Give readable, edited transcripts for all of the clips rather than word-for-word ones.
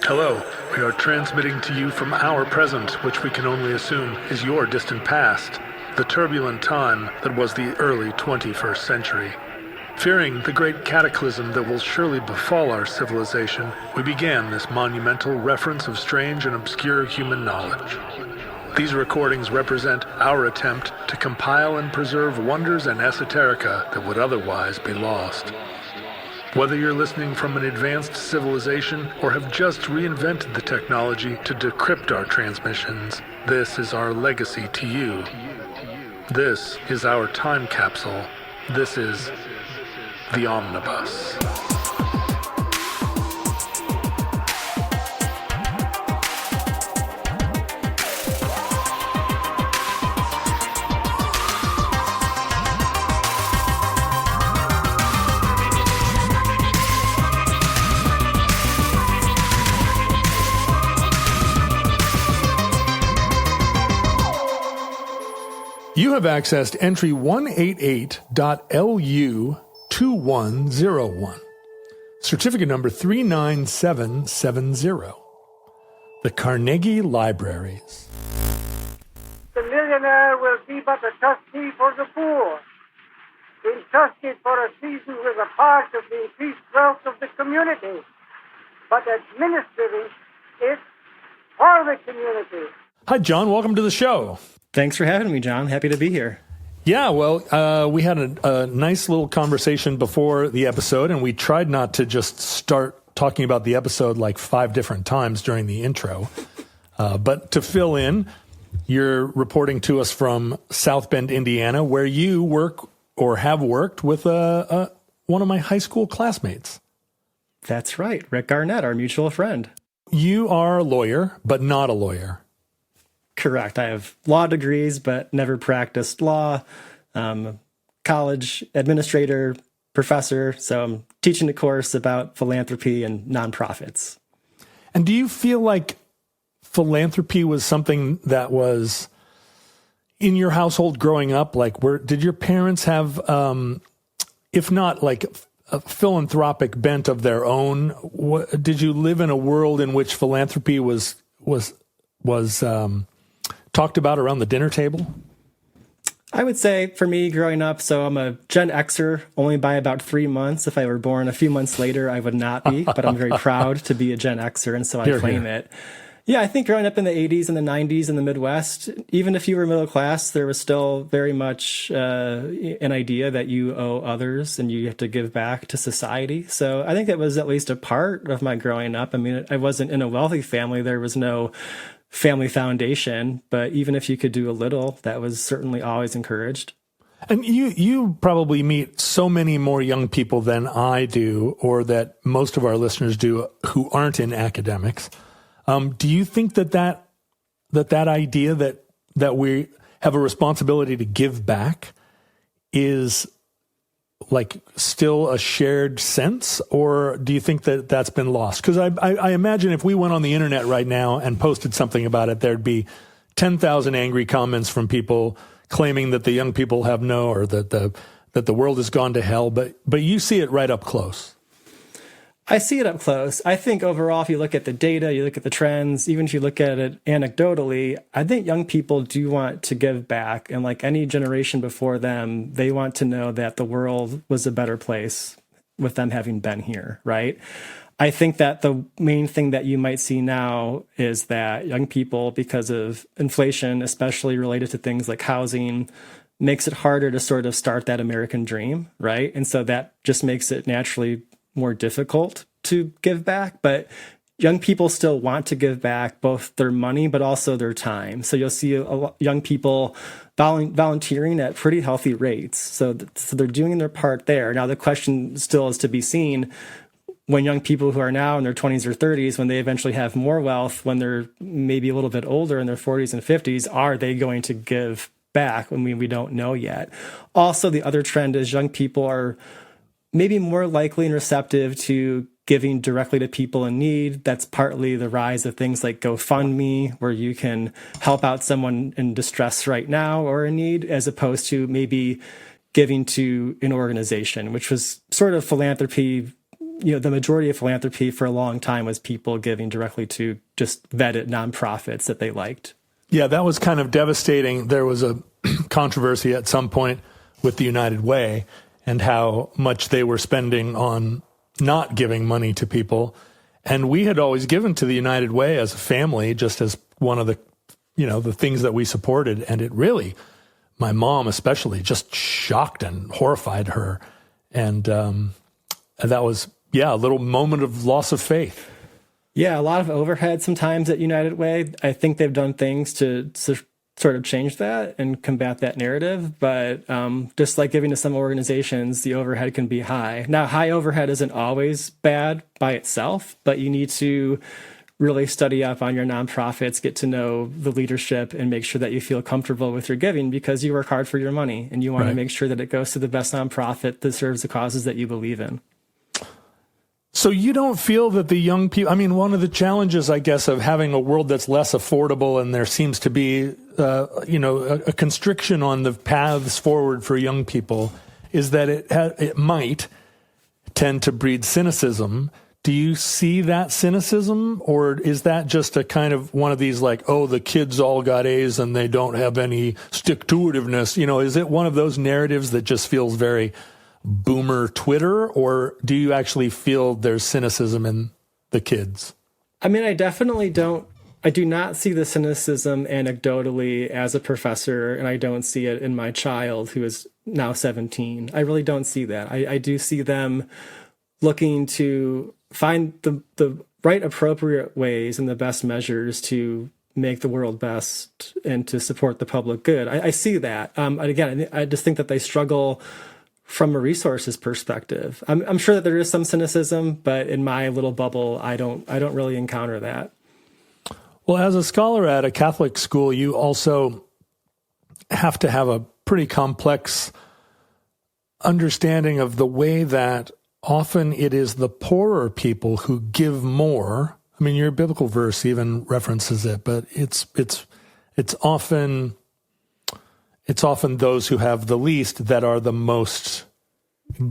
Hello, we are transmitting to you from our present, which we can only assume is your distant past, the turbulent time that was the early 21st century. Fearing the great cataclysm that will surely befall our civilization, we began this monumental reference of strange and obscure human knowledge. These recordings represent our attempt to compile and preserve wonders and esoterica that would otherwise be lost. Whether you're listening from an advanced civilization or have just reinvented the technology to decrypt our transmissions, this is our legacy to you. This is our time capsule. This is the Omnibus. You have accessed entry 188.LU2101, certificate number 39770. The Carnegie Libraries. The millionaire will be but a trustee for the poor, entrusted for a season with a part of the increased wealth of the community, but administering it for the community. Hi, John. Welcome to the show. Thanks for having me, John. Happy to be here. Yeah, well, we had a nice little conversation before the episode, and we tried not to just start talking about the episode like 5 different times during the intro. But to fill in, you're reporting to us from South Bend, Indiana, where you work or have worked with one of my high school classmates. That's right. Rick Garnett, our mutual friend. You are a lawyer, but not a lawyer. Correct. I have law degrees, but never practiced law. College administrator, professor. So I'm teaching a course about philanthropy and nonprofits. And do you feel like philanthropy was something that was in your household growing up? Like, did your parents have, if not like a philanthropic bent of their own? Did you live in a world in which philanthropy was talked about around the dinner table? I would say for me growing up, so I'm a Gen Xer only by about 3 months. If I were born a few months later, I would not be, but I'm very proud to be a Gen Xer, and so I claim it. Yeah, I think growing up in the 80s and the 90s in the Midwest, even if you were middle class, there was still very much an idea that you owe others and you have to give back to society. So I think that was at least a part of my growing up. I mean, I wasn't in a wealthy family. There was no family foundation, but even if you could do a little, that was certainly always encouraged. And you probably meet so many more young people than I do, or that most of our listeners do, who aren't in academics. Do you think that idea that we have a responsibility to give back is like still a shared sense, or do you think that that's been lost? Because I imagine if we went on the internet right now and posted something about it, there'd be 10,000 angry comments from people claiming that the young people have or that the world has gone to hell. But you see it right up close. I see it up close. I think overall, if you look at the data, you look at the trends, even if you look at it anecdotally, I think young people do want to give back. And like any generation before them, they want to know that the world was a better place with them having been here, right? I think that the main thing that you might see now is that young people, because of inflation, especially related to things like housing, makes it harder to sort of start that American dream, right? And so that just makes it naturally more difficult to give back, but young people still want to give back both their money, but also their time. So you'll see young people volunteering at pretty healthy rates. So they're doing their part there. Now, the question still is to be seen when young people who are now in their 20s or 30s, when they eventually have more wealth, when they're maybe a little bit older in their 40s and 50s, are they going to give back? I mean, we don't know yet. Also, the other trend is young people are maybe more likely and receptive to giving directly to people in need. That's partly the rise of things like GoFundMe, where you can help out someone in distress right now or in need, as opposed to maybe giving to an organization, which was sort of philanthropy the majority of philanthropy for a long time was people giving directly to just vetted nonprofits that they liked. Yeah, that was kind of devastating. There was a controversy at some point with the United Way and how much they were spending on not giving money to people. And we had always given to the United Way as a family, just as one of the, the things that we supported. And it really, my mom especially, just shocked and horrified her. And that was, a little moment of loss of faith. Yeah, a lot of overhead sometimes at United Way. I think they've done things to sort of change that and combat that narrative. But just like giving to some organizations, the overhead can be high. Now, high overhead isn't always bad by itself, but you need to really study up on your nonprofits, get to know the leadership, and make sure that you feel comfortable with your giving because you work hard for your money and you want to make sure that it goes to the best nonprofit that serves the causes that you believe in. So you don't feel that the young people, one of the challenges, I guess, of having a world that's less affordable and there seems to be, a constriction on the paths forward for young people is that it might tend to breed cynicism. Do you see that cynicism, or is that just a kind of one of these like, oh, the kids all got A's and they don't have any stick-to-itiveness? Is it one of those narratives that just feels very boomer Twitter, or do you actually feel there's cynicism in the kids? I do not see the cynicism anecdotally as a professor, and I don't see it in my child who is now 17. I really don't see that. I do see them looking to find the right appropriate ways and the best measures to make the world best and to support the public good. I see that. And again, I just think that they struggle from a resources perspective. I'm sure that there is some cynicism, but in my little bubble, I don't really encounter that. Well, as a scholar at a Catholic school, you also have to have a pretty complex understanding of the way that often it is the poorer people who give more. Your biblical verse even references it, but it's often those who have the least that are the most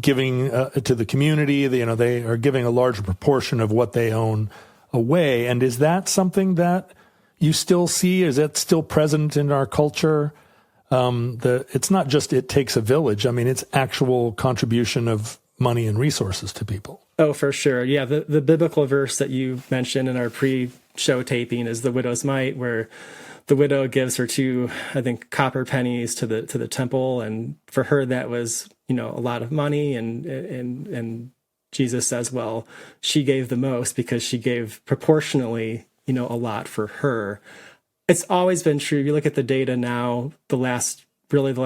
giving to the community. They are giving a larger proportion of what they own away. And is that something that you still see? Is that still present in our culture? It's not just it takes a village. It's actual contribution of money and resources to people. Oh, for sure. Yeah, the biblical verse that you mentioned in our pre-show taping is the widow's mite, where the widow gives her 2, I think, copper pennies to the temple, and for her that was, a lot of money, and Jesus says, well, she gave the most because she gave proportionally, a lot for her. It's always been true. You look at the data now, the last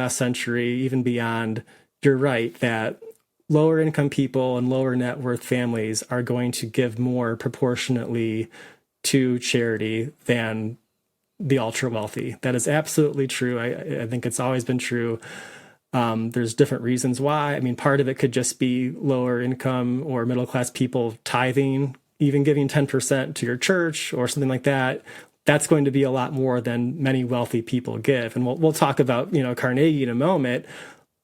century, even beyond, you're right that lower income people and lower net worth families are going to give more proportionately to charity than the ultra wealthy. That is absolutely true. I think it's always been true. There's different reasons why. Part of it could just be lower income or middle class people tithing, even giving 10% to your church or something like that. That's going to be a lot more than many wealthy people give. And we'll talk about, Carnegie in a moment.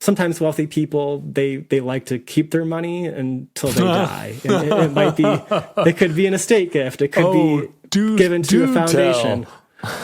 Sometimes wealthy people, they like to keep their money until they die. And it might be, it could be an estate gift. It could be given to a foundation.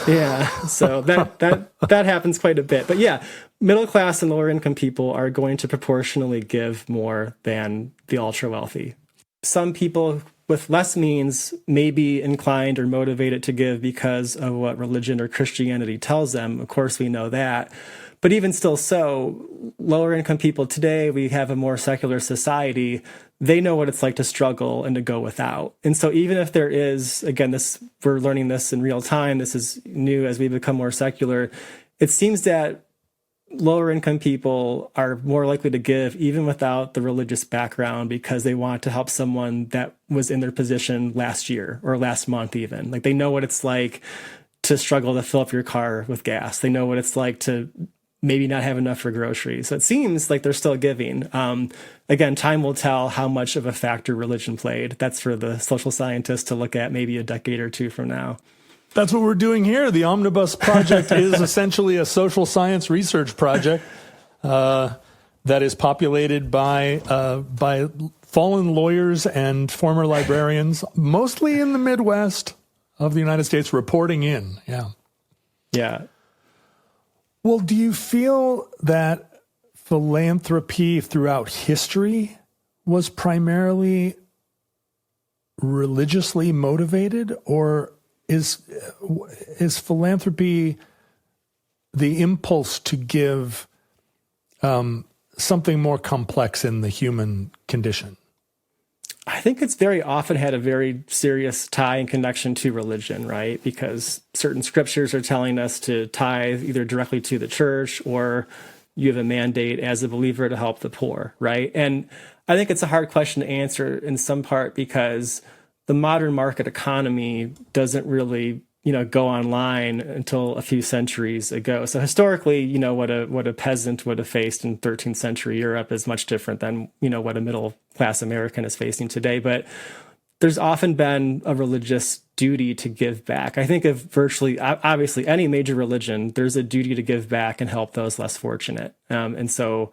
Yeah, so that happens quite a bit. But yeah, middle class and lower income people are going to proportionally give more than the ultra wealthy. Some people with less means may be inclined or motivated to give because of what religion or Christianity tells them. Of course, we know that. But even still so, lower income people today, we have a more secular society. They know what it's like to struggle and to go without. And so even if there is, again, we're learning this in real time, this is new as we become more secular, it seems that lower income people are more likely to give even without the religious background because they want to help someone that was in their position last year or last month even. Like they know what it's like to struggle to fill up your car with gas. They know what it's like to maybe not have enough for groceries. So it seems like they're still giving. Again, time will tell how much of a factor religion played. That's for the social scientists to look at maybe a decade or two from now. That's what we're doing here. The Omnibus Project is essentially a social science research project. that is populated by fallen lawyers and former librarians, mostly in the Midwest of the United States, reporting in. Yeah. Yeah. Well, do you feel that philanthropy throughout history was primarily religiously motivated, or is philanthropy the impulse to give something more complex in the human condition? I think it's very often had a very serious tie and connection to religion, right? Because certain scriptures are telling us to tithe either directly to the church, or you have a mandate as a believer to help the poor, right? And I think it's a hard question to answer in some part because the modern market economy doesn't really, go online until a few centuries ago. So historically, what a peasant would have faced in 13th century Europe is much different than, what a middle class American is facing today. But there's often been a religious duty to give back. I think of virtually, obviously, any major religion, there's a duty to give back and help those less fortunate. And so,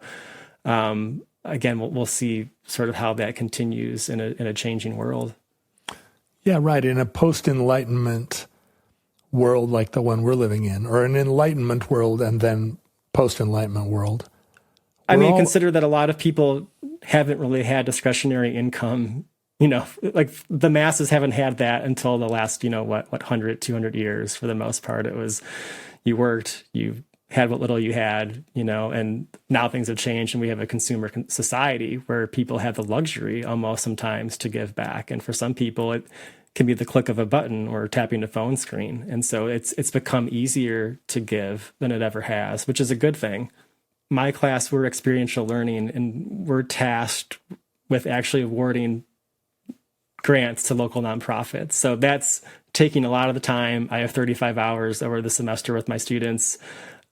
again, we'll see sort of how that continues in a changing world. Yeah, right. In a post-Enlightenment world like the one we're living in, or an Enlightenment world and then post-Enlightenment world. Consider that a lot of people haven't really had discretionary income. Like the masses haven't had that until the last, 100, 200 years. For the most part, it was you worked, you had what little you had, and now things have changed and we have a consumer society where people have the luxury almost sometimes to give back. And for some people, it can be the click of a button or tapping a phone screen. And so it's become easier to give than it ever has, which is a good thing. My class, we're experiential learning, and we're tasked with actually awarding grants to local nonprofits. So that's taking a lot of the time. I have 35 hours over the semester with my students.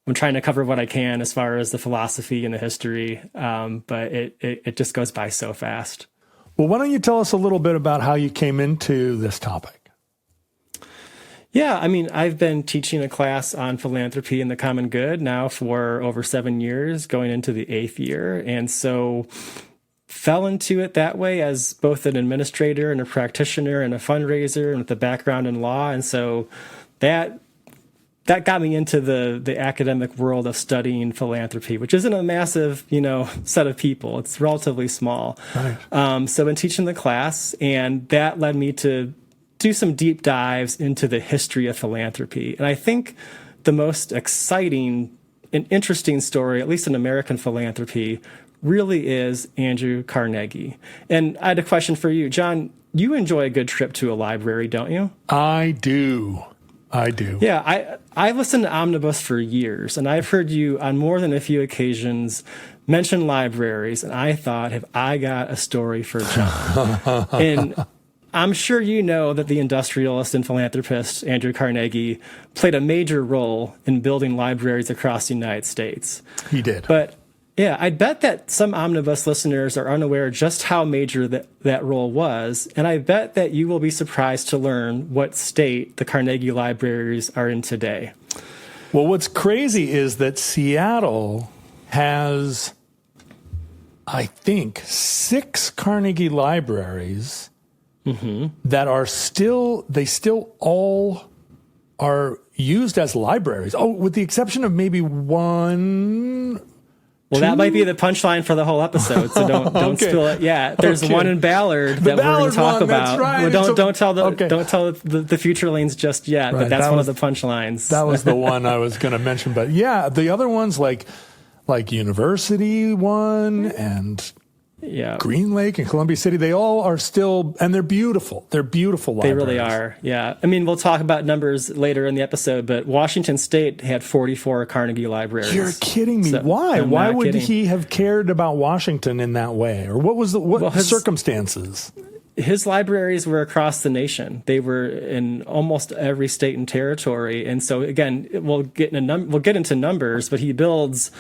I'm trying to cover what I can as far as the philosophy and the history, but it just goes by so fast. Well, why don't you tell us a little bit about how you came into this topic? Yeah, I've been teaching a class on philanthropy and the common good now for over 7 years, going into the 8th year. And so fell into it that way as both an administrator and a practitioner and a fundraiser and with a background in law. And so that got me into the academic world of studying philanthropy, which isn't a massive, set of people. It's relatively small. Right. So I've been teaching the class, and that led me to do some deep dives into the history of philanthropy. And I think the most exciting and interesting story, at least in American philanthropy, really is Andrew Carnegie. And I had a question for you. John, you enjoy a good trip to a library, don't you? I do. Yeah, I've listened to Omnibus for years, and I've heard you on more than a few occasions mention libraries, and I thought, have I got a story for John? And I'm sure you know that the industrialist and philanthropist Andrew Carnegie played a major role in building libraries across the United States. He did. But yeah, I bet that some Omnibus listeners are unaware just how major that role was, and I bet that you will be surprised to learn what state the Carnegie libraries are in today. Well, what's crazy is that Seattle has, I think, 6 Carnegie libraries that are still all are used as libraries. Oh, with the exception of maybe one. Well, that might be the punchline for the whole episode, so don't Okay. spill it. Yeah, there's one in Ballard that we're going to talk one, about. that's right. Well, don't tell the Futurelings just yet, Right, but that's that one was- of the punchlines. That was the one I was going to mention. But yeah, the other ones like University one and Yeah, Green Lake and Columbia City, they all are still, and they're beautiful. They're beautiful they libraries. really are. Yeah, we'll talk about numbers later in the episode, but Washington State had 44 Carnegie libraries. You're kidding me. So, Why? I'm Why not would kidding. he have cared about Washington in that way? Or what was the circumstances? His libraries were across the nation. They were in almost every state and territory. And so again, we'll get into numbers, but he builds,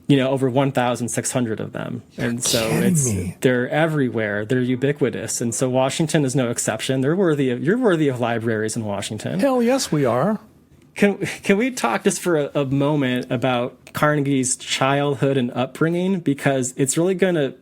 over 1,600 of them. And so they're everywhere. They're ubiquitous. And so Washington is no exception. You're worthy of libraries in Washington. Hell yes, we are. Can we talk just for a moment about Carnegie's childhood and upbringing? Because it's really going to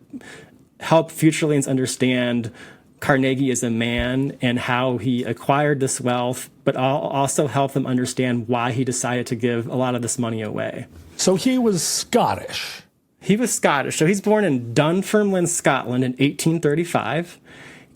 help Futurelings understand Carnegie as a man and how he acquired this wealth, but also help them understand why he decided to give a lot of this money away. So he was Scottish. He was Scottish. So he's born in Dunfermline, Scotland in 1835.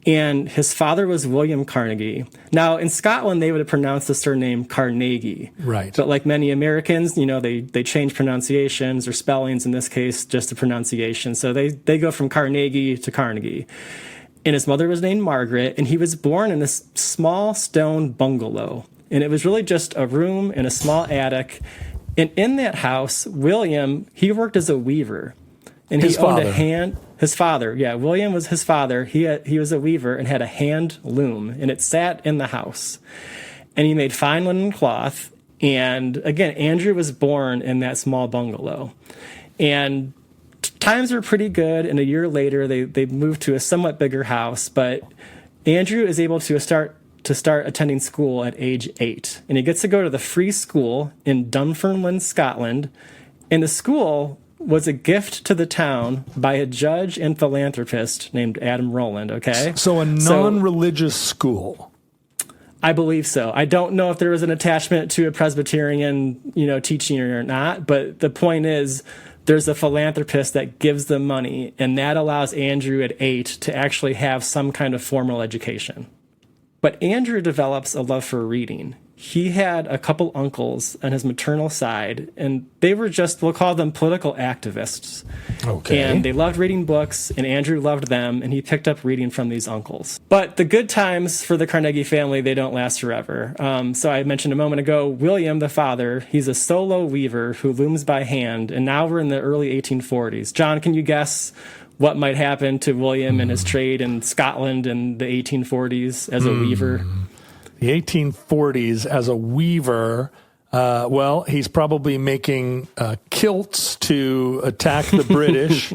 And his father was William Carnegie. Now, in Scotland, they would have pronounced the surname Carnegie. Right. But like many Americans, they change pronunciations or spellings, in this case, just the pronunciation. So they go from Carnegie to Carnegie. And his mother was named Margaret, and he was born in this small stone bungalow. And it was really just a room and a small attic. And in that house, William, he worked as a weaver. And he owned a hand. His father, yeah, William was his father. He was a weaver and had a hand loom, and it sat in the house. And he made fine linen cloth. And again, Andrew was born in that small bungalow. And times were pretty good. And a year later, they moved to a somewhat bigger house. But Andrew is able to start attending school at age 8, and he gets to go to the free school in Dunfermline, Scotland. And the school was a gift to the town by a judge and philanthropist named Adam Rowland, okay? So a non-religious school. I believe so. I don't know if there was an attachment to a Presbyterian, teaching or not, but the point is there's a philanthropist that gives them money, and that allows Andrew at 8 to actually have some kind of formal education. But Andrew develops a love for reading. He had a couple uncles on his maternal side, and they were we'll call them political activists. Okay. And they loved reading books, and Andrew loved them, and he picked up reading from these uncles. But the good times for the Carnegie family, they don't last forever. So I mentioned a moment ago, William, the father, he's a solo weaver who looms by hand, and now we're in the early 1840s. John, can you guess what might happen to William and his trade in Scotland in the 1840s as a weaver? The 1840s as a weaver, he's probably making kilts to attack the British.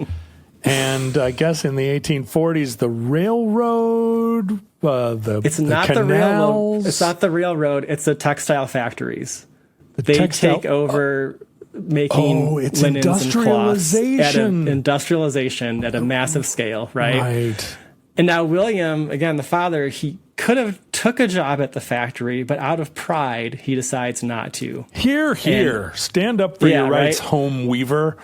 And I guess in the 1840s, the railroad, it's not canals. The railroad. It's not the railroad. It's the textile factories. They take over making linens and cloths industrialization at a massive scale, right? Right. And now William, again, the father, he could have took a job at the factory, but out of pride, he decides not to. Here. Stand up for your rights, right? Home weaver.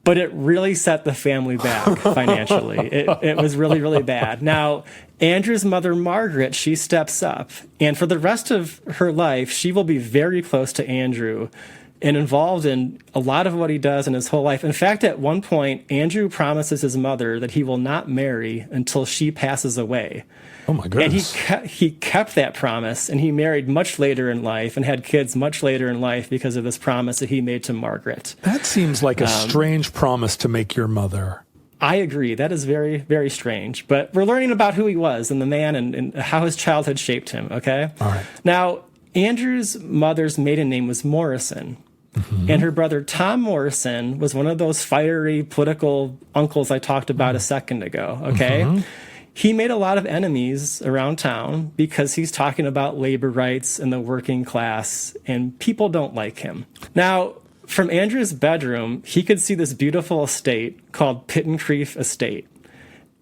But it really set the family back financially. It was really, really bad. Now, Andrew's mother, Margaret, she steps up. And for the rest of her life, she will be very close to Andrew and involved in a lot of what he does in his whole life. In fact, at one point, Andrew promises his mother that he will not marry until she passes away. Oh, my goodness. And he kept that promise, and he married much later in life and had kids much later in life because of this promise that he made to Margaret. That seems like a strange promise to make your mother. I agree. That is very, very strange. But we're learning about who he was and the man and how his childhood shaped him, okay? All right. Now, Andrew's mother's maiden name was Morrison. Mm-hmm. And her brother Tom Morrison was one of those fiery political uncles I talked about a second ago, okay? Mm-hmm. He made a lot of enemies around town because he's talking about labor rights and the working class, and people don't like him. Now, from Andrew's bedroom, he could see this beautiful estate called Pittencrieff Estate.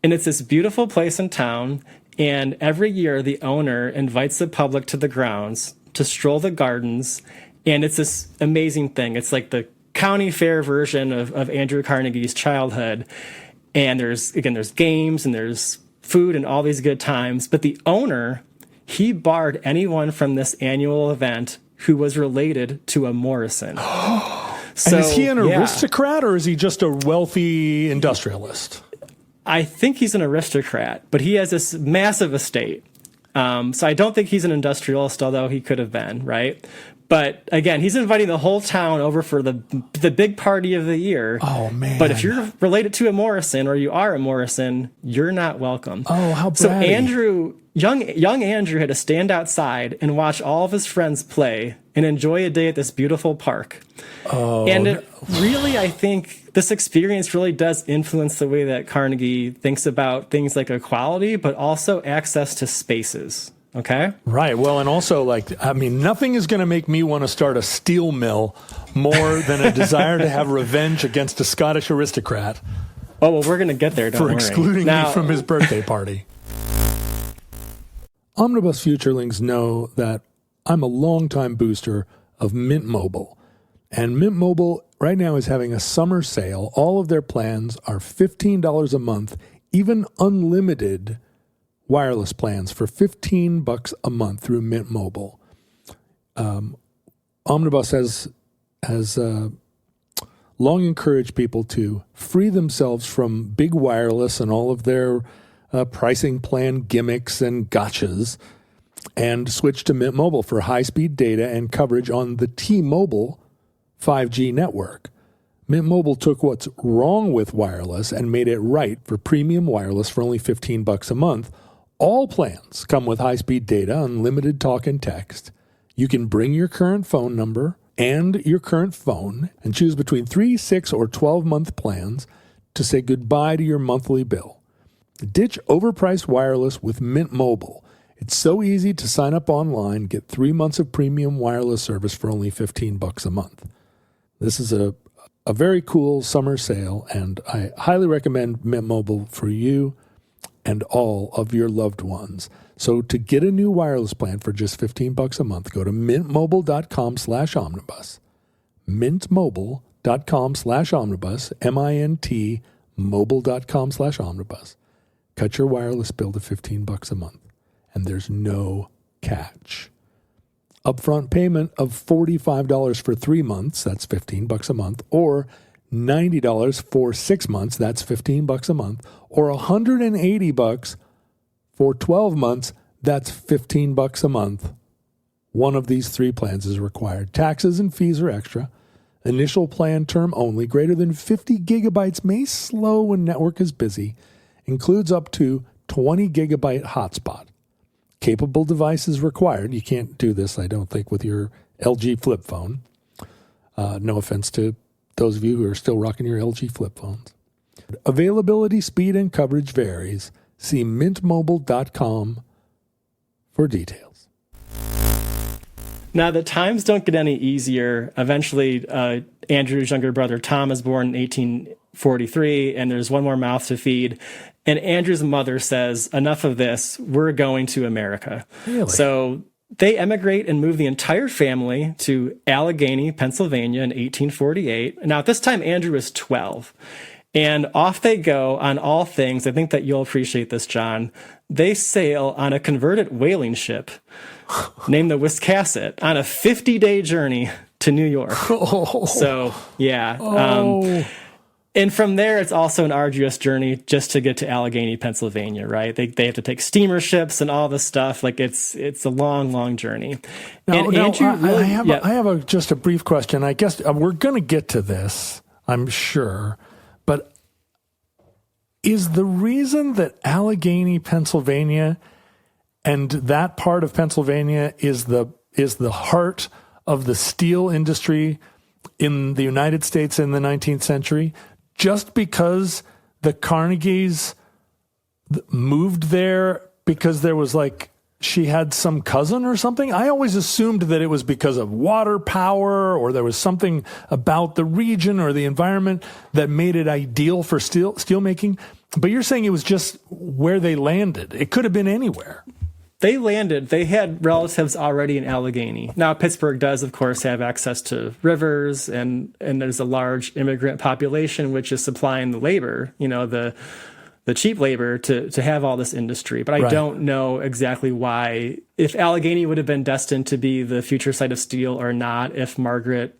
And it's this beautiful place in town, and every year the owner invites the public to the grounds to stroll the gardens, and it's this amazing thing. It's like the county fair version of Andrew Carnegie's childhood. And there's games and there's food and all these good times. But the owner, he barred anyone from this annual event who was related to a Morrison. And is he an aristocrat or is he just a wealthy industrialist? I think he's an aristocrat, but he has this massive estate. So I don't think he's an industrialist, although he could have been, right? But again, he's inviting the whole town over for the big party of the year. Oh, man. But if you're related to a Morrison or you are a Morrison, you're not welcome. Oh, how bratty. So Andrew, young Andrew had to stand outside and watch all of his friends play and enjoy a day at this beautiful park. Oh, and it really, I think this experience really does influence the way that Carnegie thinks about things like equality, but also access to spaces. Okay. Right. Well, and also, nothing is going to make me want to start a steel mill more than a desire to have revenge against a Scottish aristocrat. Oh, well, we're going to get there, don't worry. For excluding me from his birthday party. Omnibus Futurelings know that I'm a longtime booster of Mint Mobile. And Mint Mobile right now is having a summer sale. All of their plans are $15 a month, even unlimited wireless plans for $15 a month through Mint Mobile. Omnibus has long encouraged people to free themselves from big wireless and all of their pricing plan gimmicks and gotchas and switch to Mint Mobile for high-speed data and coverage on the T-Mobile 5G network. Mint Mobile took what's wrong with wireless and made it right for premium wireless for only $15 a month. All plans come with high-speed data, unlimited talk and text. You can bring your current phone number and your current phone and choose between 3, 6, or 12-month plans to say goodbye to your monthly bill. Ditch overpriced wireless with Mint Mobile. It's so easy to sign up online, get 3 months of premium wireless service for only $15 a month. This is a very cool summer sale, and I highly recommend Mint Mobile for you and all of your loved ones. So to get a new wireless plan for just $15 a month, go to mintmobile.com/omnibus. mintmobile.com/omnibus, MINT mobile.com/omnibus. Cut your wireless bill to $15 a month, and there's no catch. Upfront payment of $45 for 3 months, that's $15 a month, or $90 for 6 months, that's $15 a month, or $180 for 12 months, that's $15 a month. One of these 3 plans is required. Taxes and fees are extra. Initial plan term only. Greater than 50 gigabytes may slow when network is busy. Includes up to 20 gigabyte hotspot. Capable devices required. You can't do this, I don't think, with your LG flip phone. No offense to those of you who are still rocking your LG flip phones. Availability, speed, and coverage varies. See mintmobile.com for details. Now, the times don't get any easier. Eventually, Andrew's younger brother Tom is born in 1843, and there's one more mouth to feed. And Andrew's mother says, enough of this, we're going to America. Really? So they emigrate and move the entire family to Allegheny, Pennsylvania in 1848. Now, at this time, Andrew is 12. And off they go on all things. I think that you'll appreciate this, John. They sail on a converted whaling ship named the Wiscasset on a 50-day journey to New York. Oh. So, yeah. Oh. And from there, it's also an arduous journey just to get to Allegheny, Pennsylvania, right? They have to take steamer ships and all this stuff. Like it's a long, long journey. I have just a brief question. I guess we're going to get to this, I'm sure. But is the reason that Allegheny, Pennsylvania, and that part of Pennsylvania is the heart of the steel industry in the United States in the 19th century, just because the Carnegies moved there because there was she had some cousin or something? I always assumed that it was because of water power or there was something about the region or the environment that made it ideal for steel making. But you're saying it was just where they landed. It could have been anywhere. They landed. They had relatives already in Allegheny. Now, Pittsburgh does, of course, have access to rivers, and there's a large immigrant population, which is supplying the labor, the cheap labor to have all this industry. But I don't know exactly why, if Allegheny would have been destined to be the future site of steel or not, if Margaret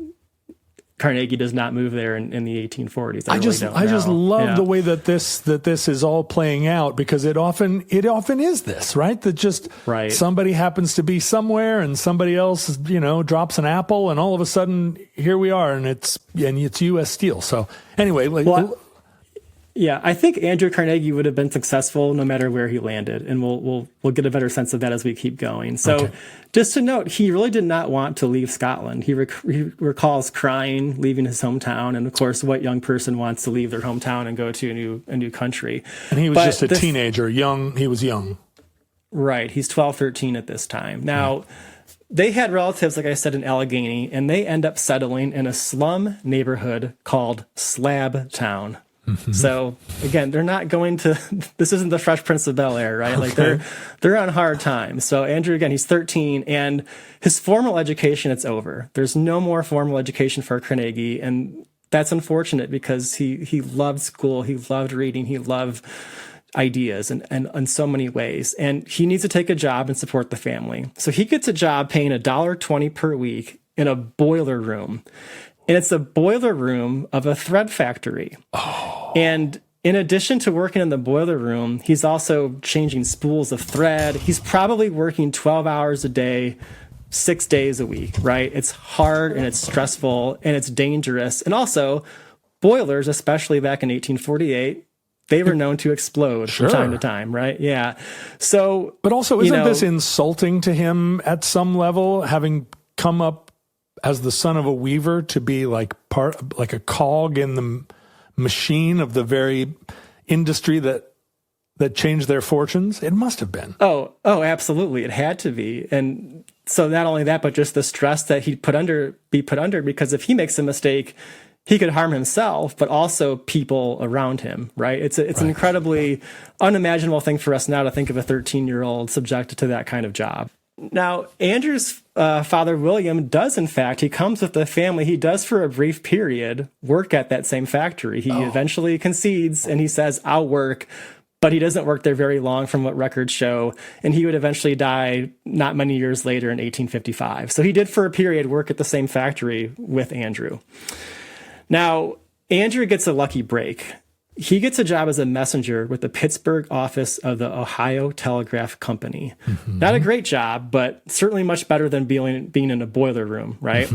Carnegie does not move there in the 1840s. I just love the way that this is all playing out, because it often is this, right? That just somebody happens to be somewhere and somebody else, drops an apple, and all of a sudden here we are, and it's U.S. Steel. So anyway, yeah, I think Andrew Carnegie would have been successful no matter where he landed, and we'll get a better sense of that as we keep going. So, just to note, he really did not want to leave Scotland. He recalls crying, leaving his hometown, and of course, what young person wants to leave their hometown and go to a new country? And he was just a teenager, young. He was young. Right. He's 12, 13 at this time. Now, they had relatives, like I said, in Allegheny, and they end up settling in a slum neighborhood called Slab Town. So again, they're not going to, this isn't the Fresh Prince of Bel-Air, right? Like they're on hard times. So Andrew, again, he's 13 and his formal education, it's over. There's no more formal education for Carnegie. And that's unfortunate because he loved school. He loved reading. He loved ideas and in so many ways. And he needs to take a job and support the family. So he gets a job paying $1.20 per week in a boiler room. And it's a boiler room of a thread factory. And in addition to working in the boiler room, he's also changing spools of thread. He's probably working 12 hours a day, 6 days a week, right? It's hard and it's stressful and it's dangerous. And also, boilers, especially back in 1848, they were known to explode from time to time, right? Yeah. So, but also, isn't this insulting to him at some level, having come up as the son of a weaver to be like a cog in the machine of the very industry that changed their fortunes? It must have been. Oh, absolutely. It had to be. And so not only that, but just the stress that he'd be put under, because if he makes a mistake, he could harm himself, but also people around him, right? It's an incredibly unimaginable thing for us now to think of a 13-year-old subjected to that kind of job. Now, Andrew's father, William, does, in fact, he comes with the family. He does, for a brief period, work at that same factory. He eventually concedes, and he says, I'll work, but he doesn't work there very long from what records show, and he would eventually die not many years later in 1855. So he did, for a period, work at the same factory with Andrew. Now, Andrew gets a lucky break. He gets a job as a messenger with the Pittsburgh office of the Ohio Telegraph Company. Not a great job, but certainly much better than being in a boiler room, right?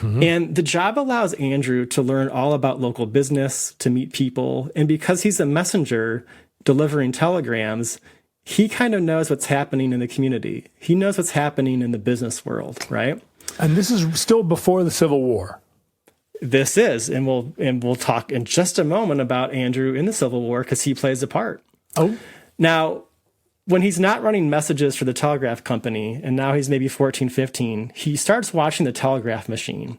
And the job allows Andrew to learn all about local business, to meet people. And because he's a messenger delivering telegrams, he kind of knows what's happening in the community. He knows what's happening in the business world, right? And this is still before the Civil War. This is, and we'll talk in just a moment about Andrew in the Civil War because he plays a part. Now, when he's not running messages for the telegraph company, and now he's maybe 14, 15, he starts watching the telegraph machine,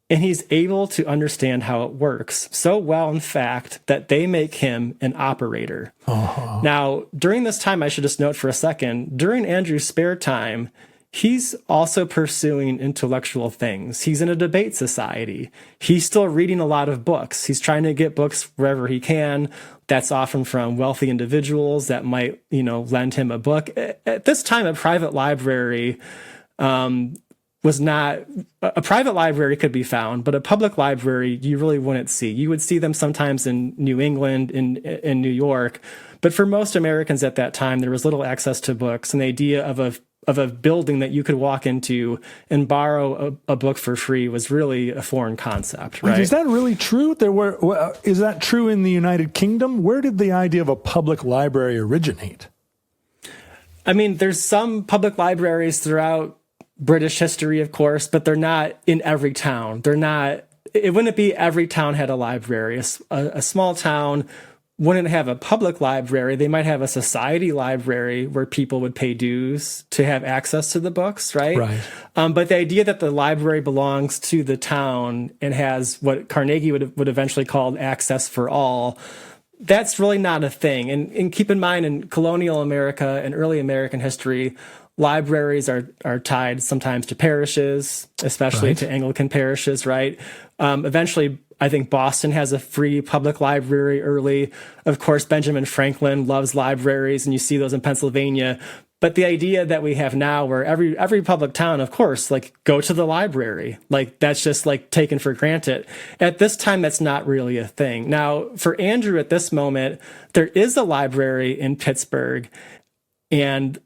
and he's able to understand how it works so well, in fact, that they make him an operator. Now, during this time, I should just note for a second, during Andrew's spare time, he's also pursuing intellectual things. He's in a debate society. He's still reading a lot of books. He's trying to get books wherever he can. That's often from wealthy individuals that might, lend him a book. At this time, a private library was not, a private library could be found, but a public library you really wouldn't see. You would see them sometimes in New England, in New York. But for most Americans at that time, there was little access to books, and the idea of a building that you could walk into and borrow a book for free was really a foreign concept, right? Wait, is that really true? Is that true in the United Kingdom? Where did the idea of a public library originate? I mean, there's some public libraries throughout British history, of course, but they're not in every town. It wouldn't be every town had a library. A small town wouldn't have a public library. They might have a society library where people would pay dues to have access to the books, right? But the idea that the library belongs to the town and has what Carnegie would eventually call access for all, that's really not a thing. And keep in mind, in colonial America and early American history, libraries are tied sometimes to parishes, especially to Anglican parishes, right? Eventually, I think Boston has a free public library early. Of course, Benjamin Franklin loves libraries, and you see those in Pennsylvania. But the idea that we have now where every public town, of course, go to the library, that's just taken for granted. At this time, that's not really a thing. Now, for Andrew at this moment, there is a library in Pittsburgh, and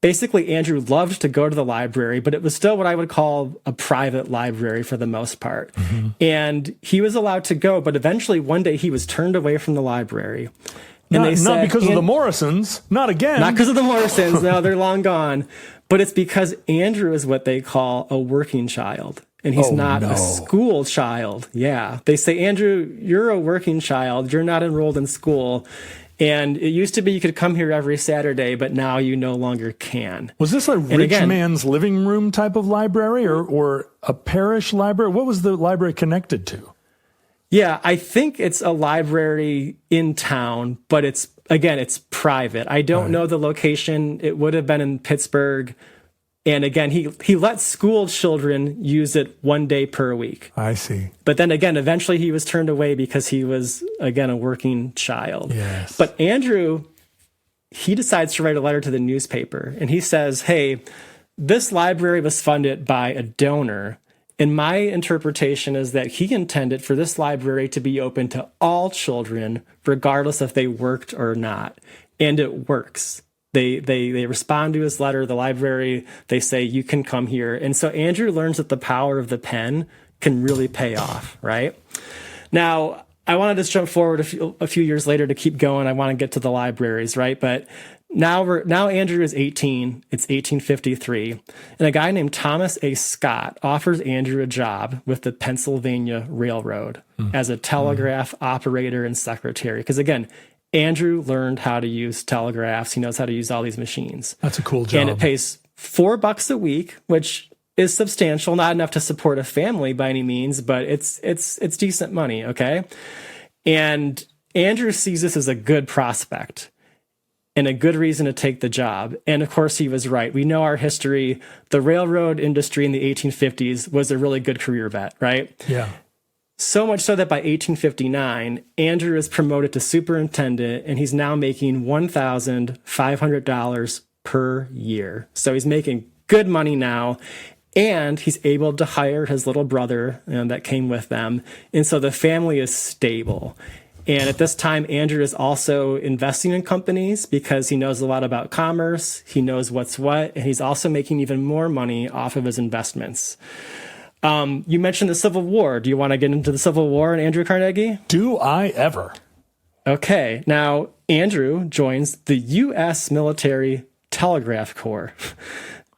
basically, Andrew loved to go to the library, but it was still what I would call a private library for the most part. And he was allowed to go, but eventually one day he was turned away from the library. And not because of the Morrisons, not again. Not because of the Morrisons, no, they're long gone. But it's because Andrew is what they call a working child. And he's not a school child. Yeah. They say, Andrew, you're a working child. You're not enrolled in school. And it used to be you could come here every Saturday, but now you no longer can. Was this a rich man's living room type of library or a parish library? What was the library connected to? Yeah, I think it's a library in town, but it's private. I don't know the location. It would have been in Pittsburgh. And again, he let school children use it 1 day per week. I see. But then again, eventually he was turned away because he was, again, a working child. Yes. But Andrew, he decides to write a letter to the newspaper. And he says, hey, this library was funded by a donor. And my interpretation is that he intended for this library to be open to all children, regardless if they worked or not. And it works. They respond to his letter, the library, they say, you can come here. And so Andrew learns that the power of the pen can really pay off, right? Now, I want to just jump forward a few years later to keep going. I want to get to the libraries, right? But now Andrew is 18. It's 1853. And a guy named Thomas A. Scott offers Andrew a job with the Pennsylvania Railroad as a telegraph operator and secretary. Because again, Andrew learned how to use telegraphs. He knows how to use all these machines. That's a cool job. And it pays $4 a week, which is substantial, not enough to support a family by any means, but it's decent money, okay? And Andrew sees this as a good prospect and a good reason to take the job. And of course, he was right. We know our history. The railroad industry in the 1850s was a really good career bet, right? Yeah. So much so that by 1859, Andrew is promoted to superintendent, and he's now making $1,500 per year. So he's making good money now, and he's able to hire his little brother that came with them. And so the family is stable. And at this time, Andrew is also investing in companies because he knows a lot about commerce. He knows what's what, and he's also making even more money off of his investments. You mentioned the Civil War. Do you want to get into the Civil War and Andrew Carnegie? Do I ever? Okay. Now, Andrew joins the U.S. Military Telegraph Corps.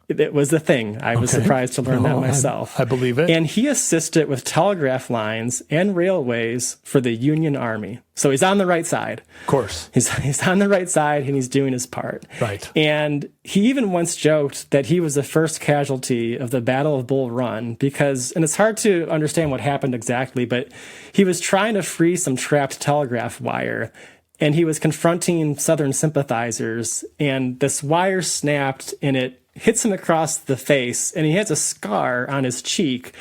It was the thing. I was surprised to learn that myself. I believe it. And he assisted with telegraph lines and railways for the Union Army. So he's on the right side. Of course. He's on the right side, and he's doing his part. Right. And he even once joked that he was the first casualty of the Battle of Bull Run because, and it's hard to understand what happened exactly, but he was trying to free some trapped telegraph wire, and he was confronting Southern sympathizers, and this wire snapped, and it hits him across the face, and he has a scar on his cheek.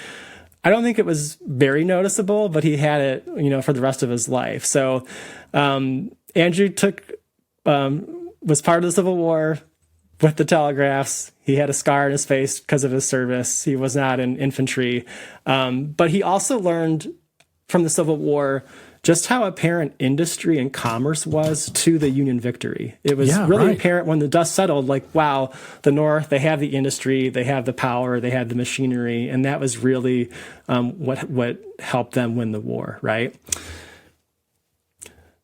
I don't think it was very noticeable, but he had it, for the rest of his life. So Andrew was part of the Civil War with the telegraphs. He had a scar on his face because of his service. He was not in infantry. But he also learned from the Civil War just how apparent industry and commerce was to the Union victory. It was apparent when the dust settled, like, wow, the North, they have the industry, they have the power, they have the machinery, and that was really what helped them win the war, right?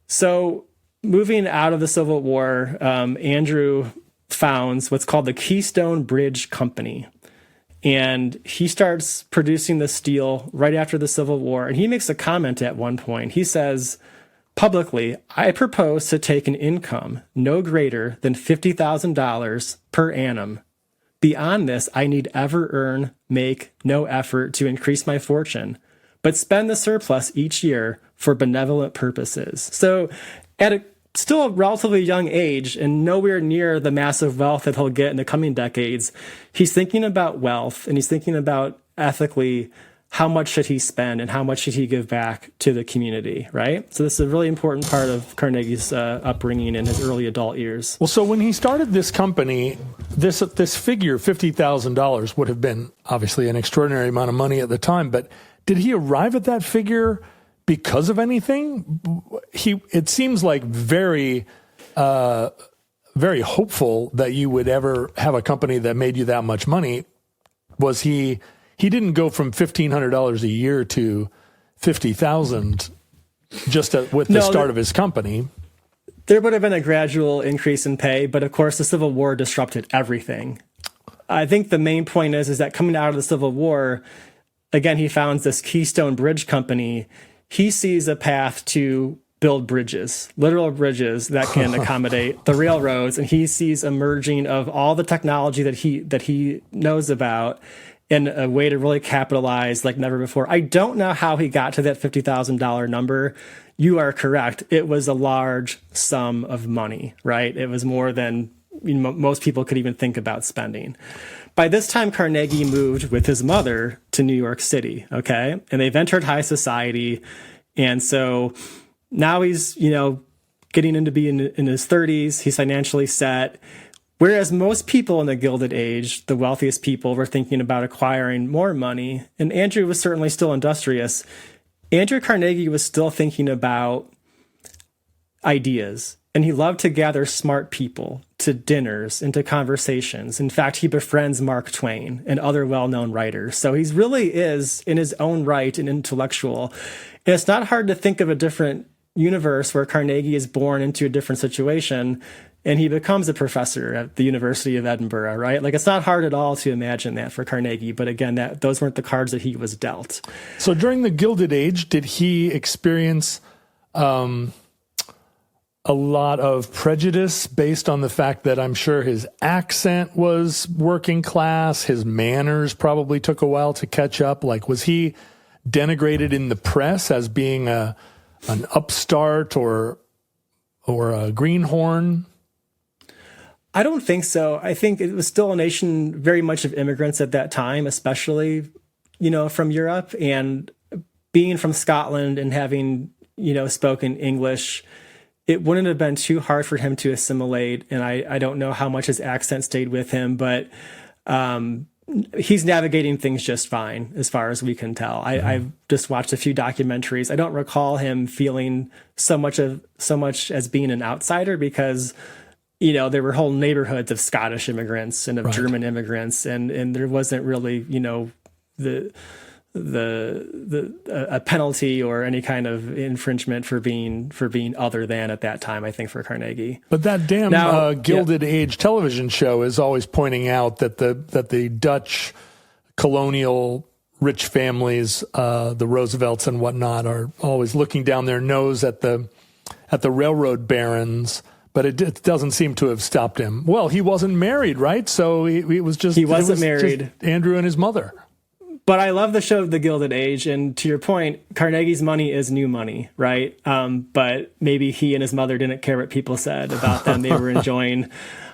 So moving out of the Civil War, Andrew founds what's called the Keystone Bridge Company. And he starts producing the steel right after the Civil War. And he makes a comment at one point. He says, publicly, I propose to take an income no greater than $50,000 per annum. Beyond this, I need ever make no effort to increase my fortune, but spend the surplus each year for benevolent purposes. So at still a relatively young age and nowhere near the massive wealth that he'll get in the coming decades, he's thinking about wealth, and he's thinking about ethically how much should he spend and how much should he give back to the community, right? So this is a really important part of Carnegie's upbringing in his early adult years. Well, so when he started this company, this figure, $50,000, would have been obviously an extraordinary amount of money at the time, but did he arrive at that figure because of anything? It seems like very hopeful that you would ever have a company that made you that much money. Was he didn't go from $1,500 a year to $50,000 just with the start of his company. There would have been a gradual increase in pay, but of course the Civil War disrupted everything. I think the main point is that coming out of the Civil War, again, he founds this Keystone Bridge Company. He sees a path to build bridges, literal bridges that can accommodate the railroads. And he sees a merging of all the technology that he knows about in a way to really capitalize like never before. I don't know how he got to that $50,000 number. You are correct. It was a large sum of money, right? It was more than most people could even think about spending. By this time, Carnegie moved with his mother to New York City, okay? And they've entered high society. And so now he's, getting into being in his 30s. He's financially set. Whereas most people in the Gilded Age, the wealthiest people, were thinking about acquiring more money. And Andrew was certainly still industrious. Andrew Carnegie was still thinking about ideas. And he loved to gather smart people to dinners and to conversations. In fact, he befriends Mark Twain and other well-known writers. So he really is, in his own right, an intellectual. And it's not hard to think of a different universe where Carnegie is born into a different situation and he becomes a professor at the University of Edinburgh, right? Like, it's not hard at all to imagine that for Carnegie. But again, those weren't the cards that he was dealt. So during the Gilded Age, did he experience a lot of prejudice based on the fact that I'm sure his accent was working class, his manners probably took a while to catch up? Like, was he denigrated in the press as being an upstart or a greenhorn? I don't think so. I think it was still a nation very much of immigrants at that time, especially, from Europe, and being from Scotland and having, spoken English, it wouldn't have been too hard for him to assimilate. And I don't know how much his accent stayed with him, but he's navigating things just fine as far as we can tell. I've just watched a few documentaries. I don't recall him feeling so much as being an outsider because, there were whole neighborhoods of Scottish immigrants and of German immigrants. And there wasn't really, a penalty or any kind of infringement for being other than at that time, I think, for Carnegie. But that damn Gilded Age television show is always pointing out that the Dutch colonial rich families, the Roosevelts and whatnot, are always looking down their nose at the railroad barons. But it doesn't seem to have stopped him. Well, he wasn't married, right? So he wasn't married. Just Andrew and his mother. But I love the show The Gilded Age, and to your point, Carnegie's money is new money, right? But maybe he and his mother didn't care what people said about them. They were enjoying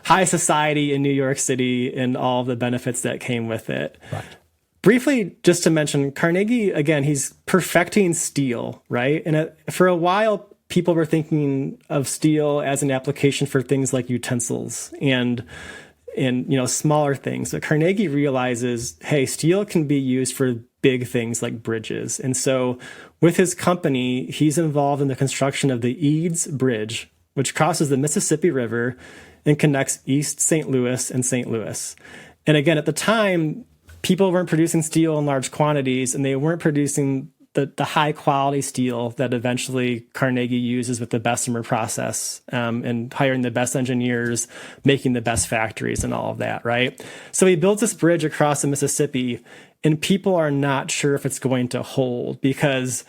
high society in New York City and all the benefits that came with it. Right. Briefly, just to mention, Carnegie, again, he's perfecting steel, right? And for a while, people were thinking of steel as an application for things like utensils and smaller things. But Carnegie realizes, hey, steel can be used for big things like bridges. And so with his company, he's involved in the construction of the Eads Bridge, which crosses the Mississippi River and connects East St. Louis and St. Louis. And again, at the time, people weren't producing steel in large quantities, and they weren't producing the high quality steel that eventually Carnegie uses with the Bessemer process, and hiring the best engineers, making the best factories and all of that, right? So he builds this bridge across the Mississippi, and people are not sure if it's going to hold because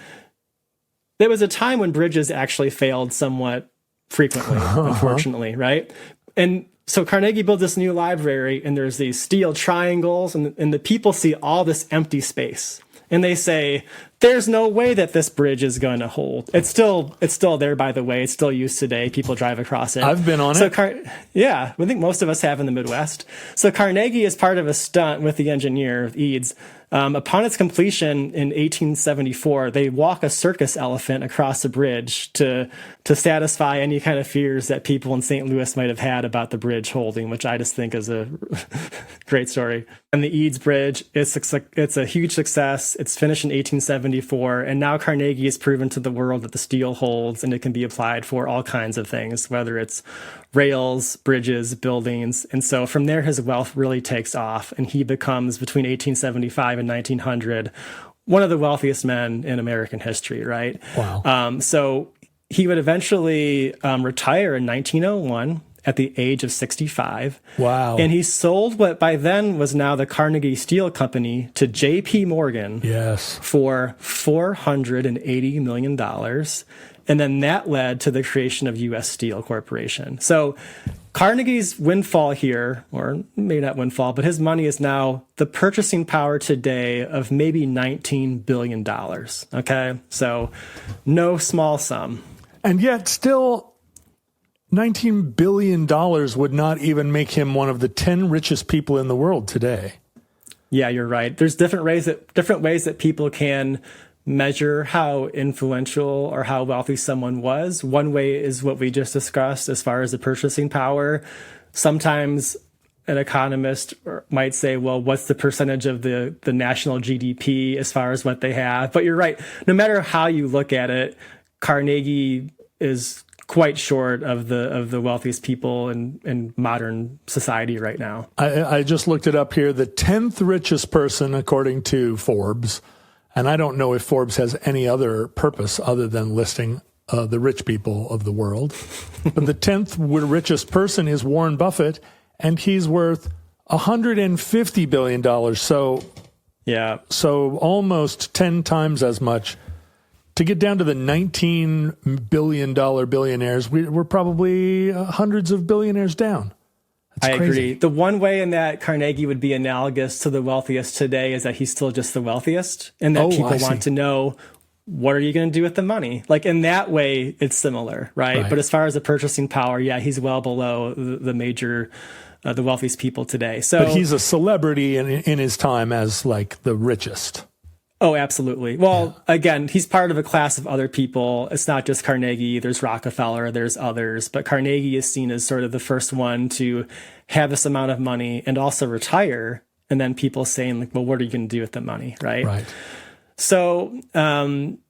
there was a time when bridges actually failed somewhat frequently, unfortunately, right? And so Carnegie builds this new library, and there's these steel triangles, and the people see all this empty space. And they say, there's no way that this bridge is going to hold. It's still there, by the way. It's still used today. People drive across it. I've been on it. Yeah, I think most of us have in the Midwest. So Carnegie is part of a stunt with the engineer, with Eads. Upon its completion in 1874, they walk a circus elephant across the bridge to satisfy any kind of fears that people in St. Louis might have had about the bridge holding, which I just think is a great story. And the Eads Bridge, it's a huge success. It's finished in 1874, and now Carnegie has proven to the world that the steel holds and it can be applied for all kinds of things, whether it's rails, bridges, buildings. And so from there, his wealth really takes off, and he becomes, between 1875 and 1900, one of the wealthiest men in American history, right? Wow. So he would eventually retire in 1901 at the age of 65. Wow. And he sold what by then was now the Carnegie Steel Company to J.P. Morgan for $480 million. And then that led to the creation of U.S. Steel Corporation. So Carnegie's windfall here, or maybe not windfall, but his money is now the purchasing power today of maybe $19 billion. Okay? So no small sum. And yet still $19 billion would not even make him one of the 10 richest people in the world today. Yeah, you're right. There's different ways that people can measure how influential or how wealthy someone was. One way is what we just discussed as far as the purchasing power. Sometimes an economist might say, well, what's the percentage of the national GDP as far as what they have? But you're right. No matter how you look at it, Carnegie is quite short of the wealthiest people in modern society right now. I just looked it up here. The 10th richest person, according to Forbes, and I don't know if Forbes has any other purpose other than listing the rich people of the world. But the 10th richest person is Warren Buffett, and he's worth $150 billion. So almost 10 times as much. To get down to the $19 billion billionaires, we're probably hundreds of billionaires down. I agree. The one way in that Carnegie would be analogous to the wealthiest today is that he's still just the wealthiest, and that people want to know, what are you going to do with the money? Like in that way, it's similar, right? But as far as the purchasing power, yeah, he's well below the major, the wealthiest people today. So, but he's a celebrity in his time as like the richest. Oh, absolutely. Well, again, he's part of a class of other people. It's not just Carnegie. There's Rockefeller, there's others. But Carnegie is seen as sort of the first one to have this amount of money and also retire. And then people saying, like, well, what are you going to do with the money, right? Right. So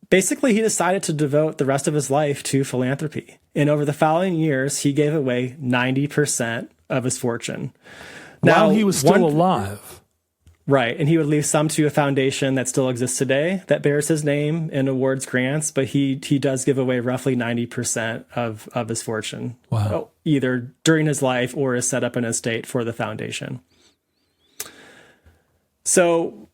basically, he decided to devote the rest of his life to philanthropy. And over the following years, he gave away 90% of his fortune. While he was still alive. Right. And he would leave some to a foundation that still exists today that bears his name and awards grants, but he does give away roughly 90% of his fortune. Wow. Either during his life or is set up an estate for the foundation. So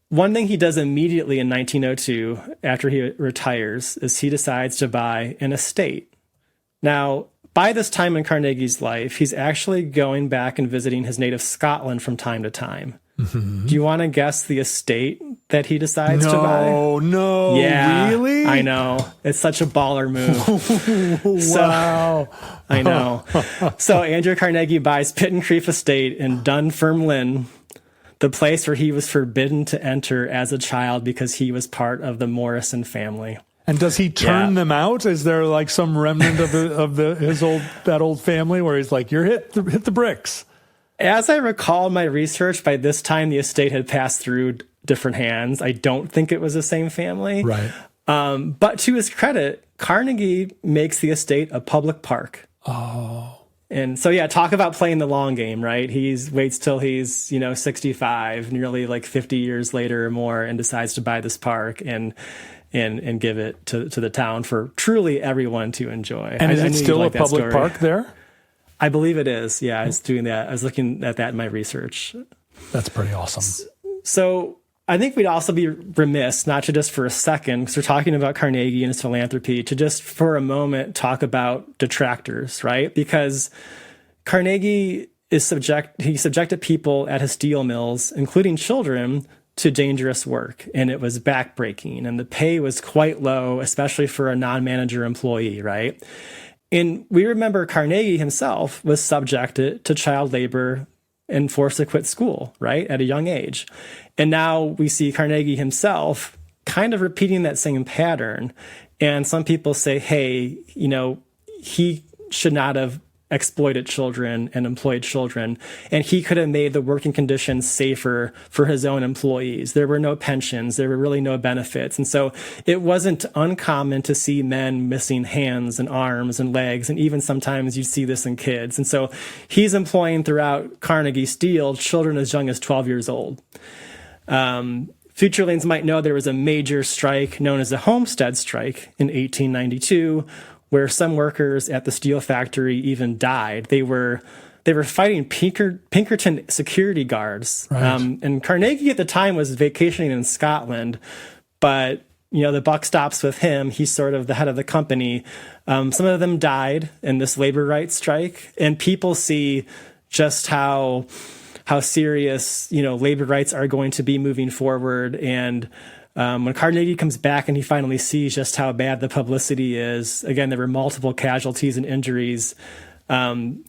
one thing he does immediately in 1902, after he retires, is he decides to buy an estate. Now, by this time in Carnegie's life, he's actually going back and visiting his native Scotland from time to time. Mm-hmm. Do you want to guess the estate that he decides to buy? No, yeah, really? I know. It's such a baller move. Wow. I know. So Andrew Carnegie buys Pittencrieff Estate in Dunfermline, the place where he was forbidden to enter as a child because he was part of the Morrison family. And does he turn them out? Is there like some remnant of that old family where he's like, you're hit the bricks? As I recall my research, by this time the estate had passed through different hands. I don't think it was the same family. Right. But to his credit, Carnegie makes the estate a public park. Oh. And so, yeah, talk about playing the long game, right? He waits till he's, 65, nearly like 50 years later or more, and decides to buy this park and give it to the town for truly everyone to enjoy. And is it still a public park there? I believe it is. Yeah, I was doing that. I was looking at that in my research. That's pretty awesome. So I think we'd also be remiss, not to just for a second, because we're talking about Carnegie and his philanthropy, to just for a moment talk about detractors, right? Because Carnegie subjected people at his steel mills, including children, to dangerous work, and it was backbreaking, and the pay was quite low, especially for a non-manager employee, right? And we remember Carnegie himself was subjected to child labor and forced to quit school, right, at a young age. And now we see Carnegie himself kind of repeating that same pattern. And some people say, hey, he should not have exploited children and employed children, and he could have made the working conditions safer for his own employees. There were no pensions, there were really no benefits. And so it wasn't uncommon to see men missing hands and arms and legs, and even sometimes you see this in kids. And so he's employing throughout Carnegie Steel children as young as 12 years old. Futurelings might know there was a major strike known as the Homestead Strike in 1892, where some workers at the steel factory even died. They were fighting Pinkerton security guards. Right. And Carnegie at the time was vacationing in Scotland, but the buck stops with him. He's sort of the head of the company. Some of them died in this labor rights strike, and people see just how serious labor rights are going to be moving forward. And when Carnegie comes back and he finally sees just how bad the publicity is, again, there were multiple casualties and injuries.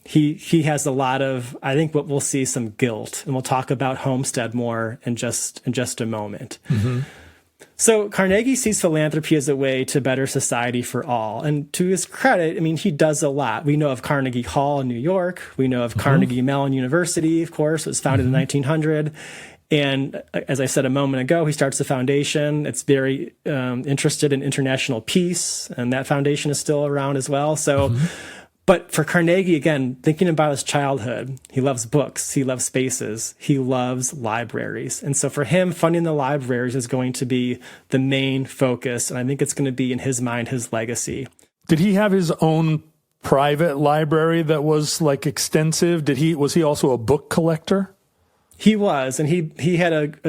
He has a lot of, I think, what we'll see some guilt, and we'll talk about Homestead more in just a moment. Mm-hmm. So Carnegie sees philanthropy as a way to better society for all. And to his credit, I mean, he does a lot. We know of Carnegie Hall in New York. We know of Carnegie Mellon University, of course. It was founded in 1900. And as I said a moment ago, he starts a foundation. It's very interested in international peace, and that foundation is still around as well. So, but for Carnegie, again, thinking about his childhood, he loves books, he loves spaces, he loves libraries. And so for him, funding the libraries is going to be the main focus. And I think it's going to be, in his mind, his legacy. Did he have his own private library that was like extensive? Was he also a book collector? He was, and he had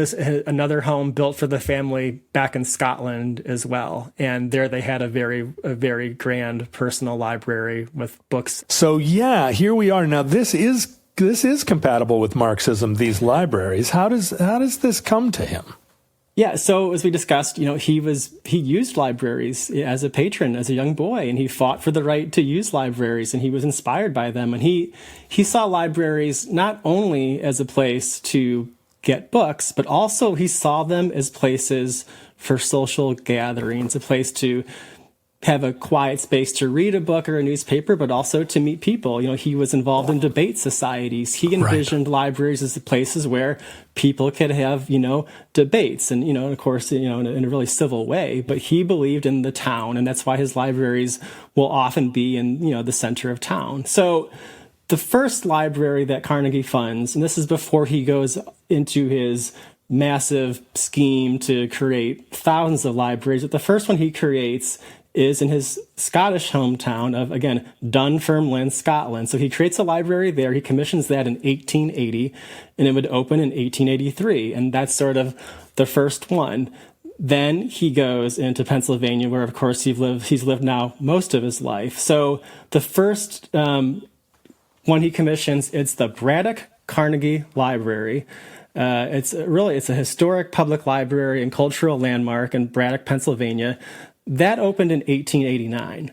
another home built for the family back in Scotland as well. And there they had a very grand personal library with books. So yeah, here we are. Now this is compatible with Marxism, these libraries. How does this come to him? Yeah, so as we discussed, he used libraries as a patron, as a young boy, and he fought for the right to use libraries, and he was inspired by them. And he saw libraries not only as a place to get books, but also he saw them as places for social gatherings, a place to have a quiet space to read a book or a newspaper, but also to meet people. He was involved in debate societies. He envisioned libraries as the places where people could have, debates and, of course, in a really civil way. But he believed in the town, and that's why his libraries will often be in, the center of town. So the first library that Carnegie funds, and this is before he goes into his massive scheme to create thousands of libraries, but the first one he creates is in his Scottish hometown of, again, Dunfermline, Scotland. So he creates a library there. He commissions that in 1880, and it would open in 1883. And that's sort of the first one. Then he goes into Pennsylvania, where, of course, he's lived now most of his life. So the first one he commissions, it's the Braddock Carnegie Library. It's a historic public library and cultural landmark in Braddock, Pennsylvania. That opened in 1889,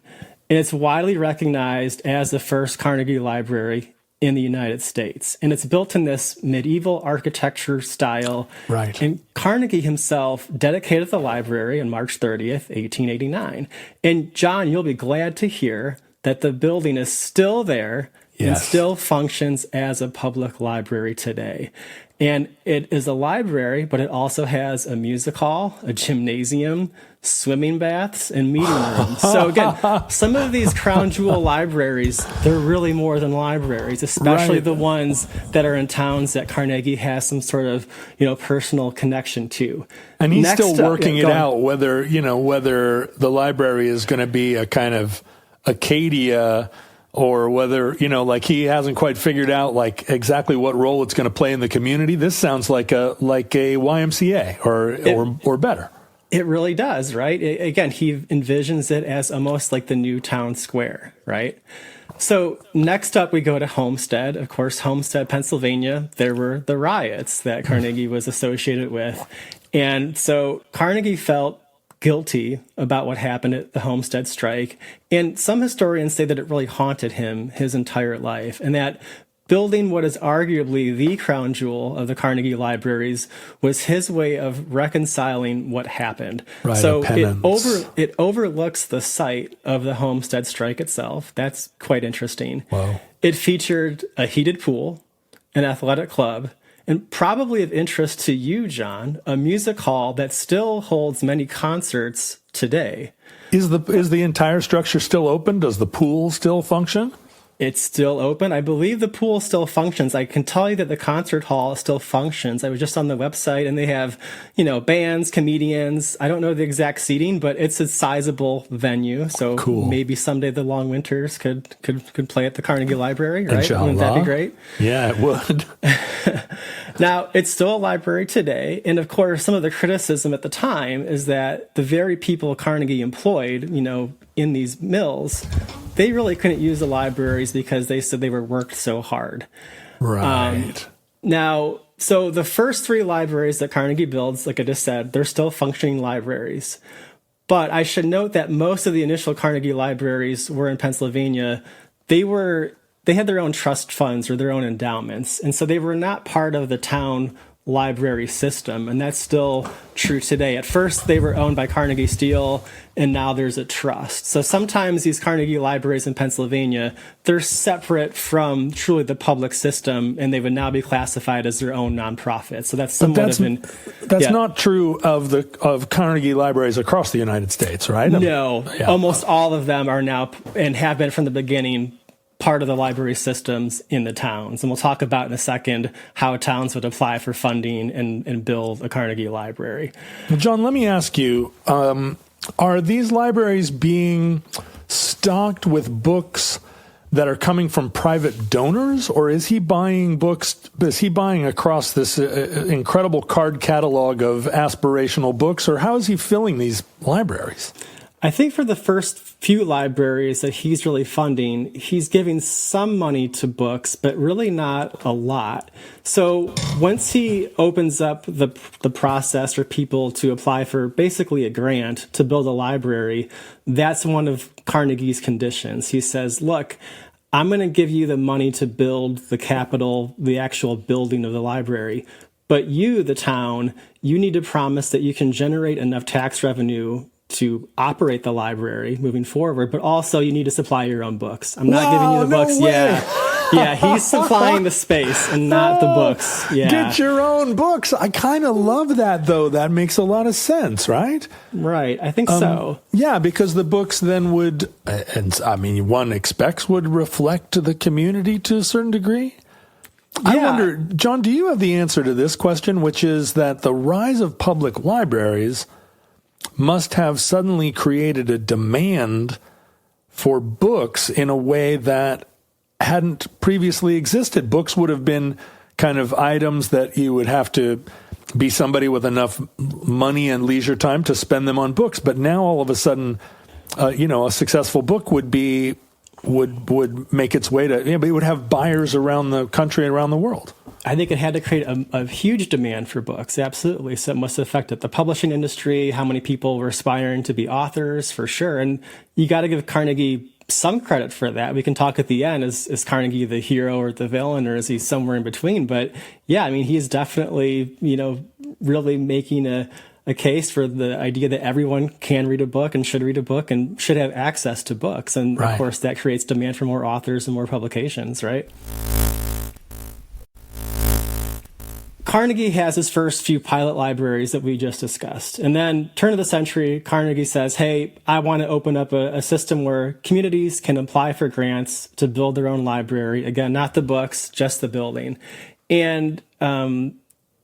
and it's widely recognized as the first Carnegie Library in the United States. And it's built in this medieval architecture style. Right. And Carnegie himself dedicated the library on March 30th, 1889. And John, you'll be glad to hear that the building is still there and still functions as a public library today. And it is a library, but it also has a music hall, a gymnasium, swimming baths, and meeting rooms. So again, some of these crown jewel libraries, they're really more than libraries, especially the ones that are in towns that Carnegie has some sort of, personal connection to. And he's still working it out whether the library is going to be a kind of Acadia, or whether, he hasn't quite figured out exactly what role it's going to play in the community. This sounds like a YMCA or better. It really does, right? Again, he envisions it as almost like the new town square, right? So next up, we go to Homestead. Of course, Homestead, Pennsylvania, there were the riots that Carnegie was associated with. And so Carnegie felt guilty about what happened at the Homestead strike. And some historians say that it really haunted him his entire life, and that building what is arguably the crown jewel of the Carnegie libraries was his way of reconciling what happened. Right, so it overlooks the site of the Homestead strike itself. That's quite interesting. Wow. It featured a heated pool, an athletic club, and probably of interest to you, John, a music hall that still holds many concerts today. Is the entire structure still open? Does the pool still function? It's still open. I believe the pool still functions. I can tell you that the concert hall still functions. I was just on the website and they have, bands, comedians. I don't know the exact seating, but it's a sizable venue. So Cool. Maybe someday the Long Winters could play at the Carnegie Library, right? Inshallah. Wouldn't that be great? Yeah, it would. Now, it's still a library today. And of course, some of the criticism at the time is that the very people Carnegie employed, in these mills, they really couldn't use the libraries because they said they were worked so hard. Right. Now, so the first 3 libraries that Carnegie builds, like I just said, they're still functioning libraries. But I should note that most of the initial Carnegie libraries were in Pennsylvania. They had their own trust funds or their own endowments. And so they were not part of the town library system. And that's still true today. At first, they were owned by Carnegie Steel, and now there's a trust. So sometimes these Carnegie libraries in Pennsylvania, they're separate from truly the public system, and they would now be classified as their own nonprofit. So that's somewhat That's not true of Carnegie libraries across the United States, right? No, almost all of them are now and have been from the beginning part of the library systems in the towns. And we'll talk about in a second how towns would apply for funding and build a Carnegie library. Well, John, let me ask you, are these libraries being stocked with books that are coming from private donors, or is he buying books? Is he buying across this incredible card catalog of aspirational books, or how is he filling these libraries? I think for the first few libraries that he's really funding, he's giving some money to books, but really not a lot. So once he opens up the process for people to apply for basically a grant to build a library, that's one of Carnegie's conditions. He says, look, I'm going to give you the money to build the capital, the actual building of the library. But you, the town, you need to promise that you can generate enough tax revenue to operate the library moving forward, but also you need to supply your own books. I'm not giving you the books. Yeah, he's supplying the space and not the books. Yeah. Get your own books. I kind of love that, though. That makes a lot of sense, right? Right, I think so. Yeah, because the books then would, one expects would reflect the community to a certain degree. I wonder, John, do you have the answer to this question, which is that the rise of public libraries must have suddenly created a demand for books in a way that hadn't previously existed. Books would have been kind of items that you would have to be somebody with enough money and leisure time to spend them on books. But now all of a sudden, a successful book would make its way to, but it would have buyers around the country and around the world. I think it had to create a huge demand for books, absolutely. So it must have affected the publishing industry, how many people were aspiring to be authors, for sure. And you got to give Carnegie some credit for that. We can talk at the end, is Carnegie the hero or the villain, or is he somewhere in between? But yeah, I mean, he's definitely, really making a case for the idea that everyone can read a book and should read a book and should have access to books. And right. Of course, that creates demand for more authors and more publications, right? Carnegie has his first few pilot libraries that we just discussed. And then turn of the century, Carnegie says, hey, I want to open up a system where communities can apply for grants to build their own library. Again, not the books, just the building. And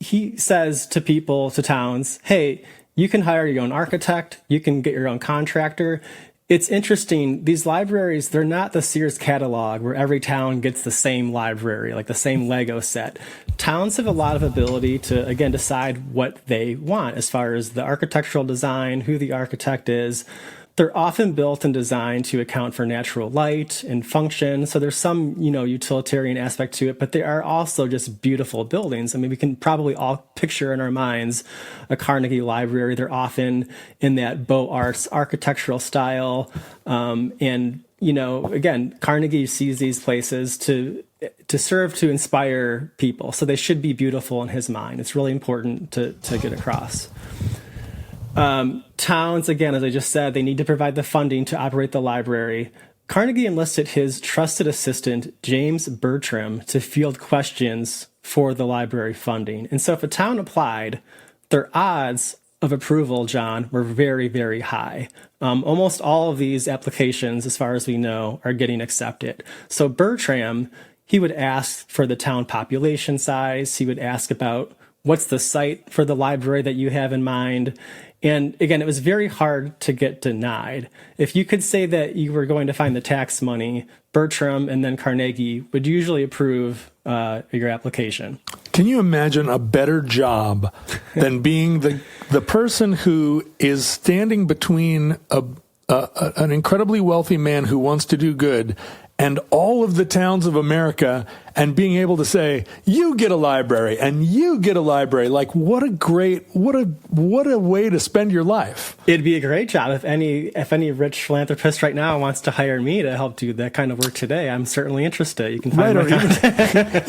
he says to people, to towns, hey, you can hire your own architect, you can get your own contractor. It's interesting, these libraries, they're not the Sears catalog where every town gets the same library, like the same Lego set. Towns have a lot of ability to, again, decide what they want as far as the architectural design, who the architect is. They're often built and designed to account for natural light and function. So there's some, utilitarian aspect to it, but they are also just beautiful buildings. I mean, we can probably all picture in our minds a Carnegie library. They're often in that Beaux Arts architectural style. Again, Carnegie sees these places to serve to inspire people. So they should be beautiful in his mind. It's really important to get across. Towns, again, as I just said, they need to provide the funding to operate the library. Carnegie enlisted his trusted assistant, James Bertram, to field questions for the library funding. And so if a town applied, their odds of approval, John, were very, very high. Almost all of these applications, as far as we know, are getting accepted. So Bertram, he would ask for the town population size. He would ask about what's the site for the library that you have in mind. And again, it was very hard to get denied. If you could say that you were going to find the tax money, Bertram and then Carnegie would usually approve your application. Can you imagine a better job than being the person who is standing between an incredibly wealthy man who wants to do good and all of the towns of America, and being able to say, you get a library and you get a library? Like, what a way to spend your life. It'd be a great job. If any rich philanthropist right now wants to hire me to help do that kind of work today, I'm certainly interested. You can find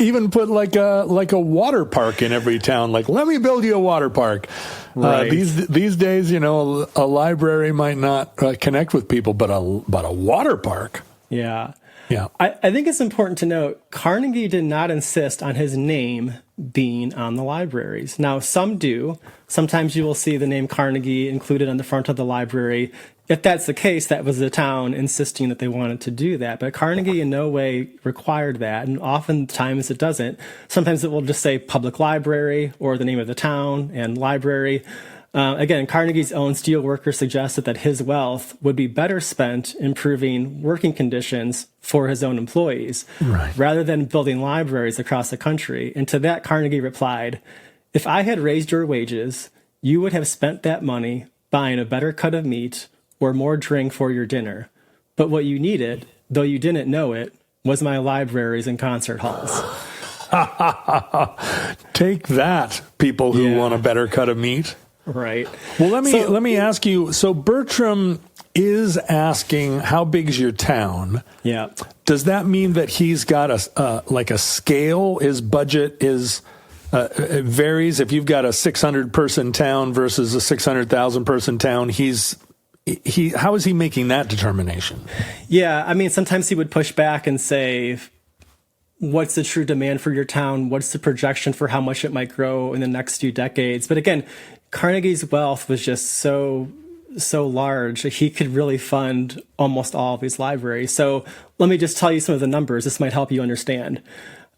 even put like a water park in every town. Like, let me build you a water park. Right. These days, a library might not connect with people, but a water park. Yeah. Yeah. I think it's important to note, Carnegie did not insist on his name being on the libraries. Now, some do. Sometimes you will see the name Carnegie included on the front of the library. If that's the case, that was the town insisting that they wanted to do that. But Carnegie in no way required that, and oftentimes it doesn't. Sometimes it will just say public library or the name of the town and library. Again, Carnegie's own steelworker suggested that his wealth would be better spent improving working conditions for his own employees, right, rather than building libraries across the country. And to that, Carnegie replied, "If I had raised your wages, you would have spent that money buying a better cut of meat or more drink for your dinner. But what you needed, though you didn't know it, was my libraries and concert halls." Take that, people who want a better cut of meat. Right. Well, let me ask you. So Bertram is asking, how big's your town? Yeah. Does that mean that he's got a scale? His budget is it varies. If you've got a 600-person town versus a 600,000-person town, how is he making that determination? Yeah, I mean, sometimes he would push back and say, what's the true demand for your town? What's the projection for how much it might grow in the next few decades? But again, Carnegie's wealth was just so large that he could really fund almost all of these libraries. So let me just tell you some of the numbers. This might help you understand.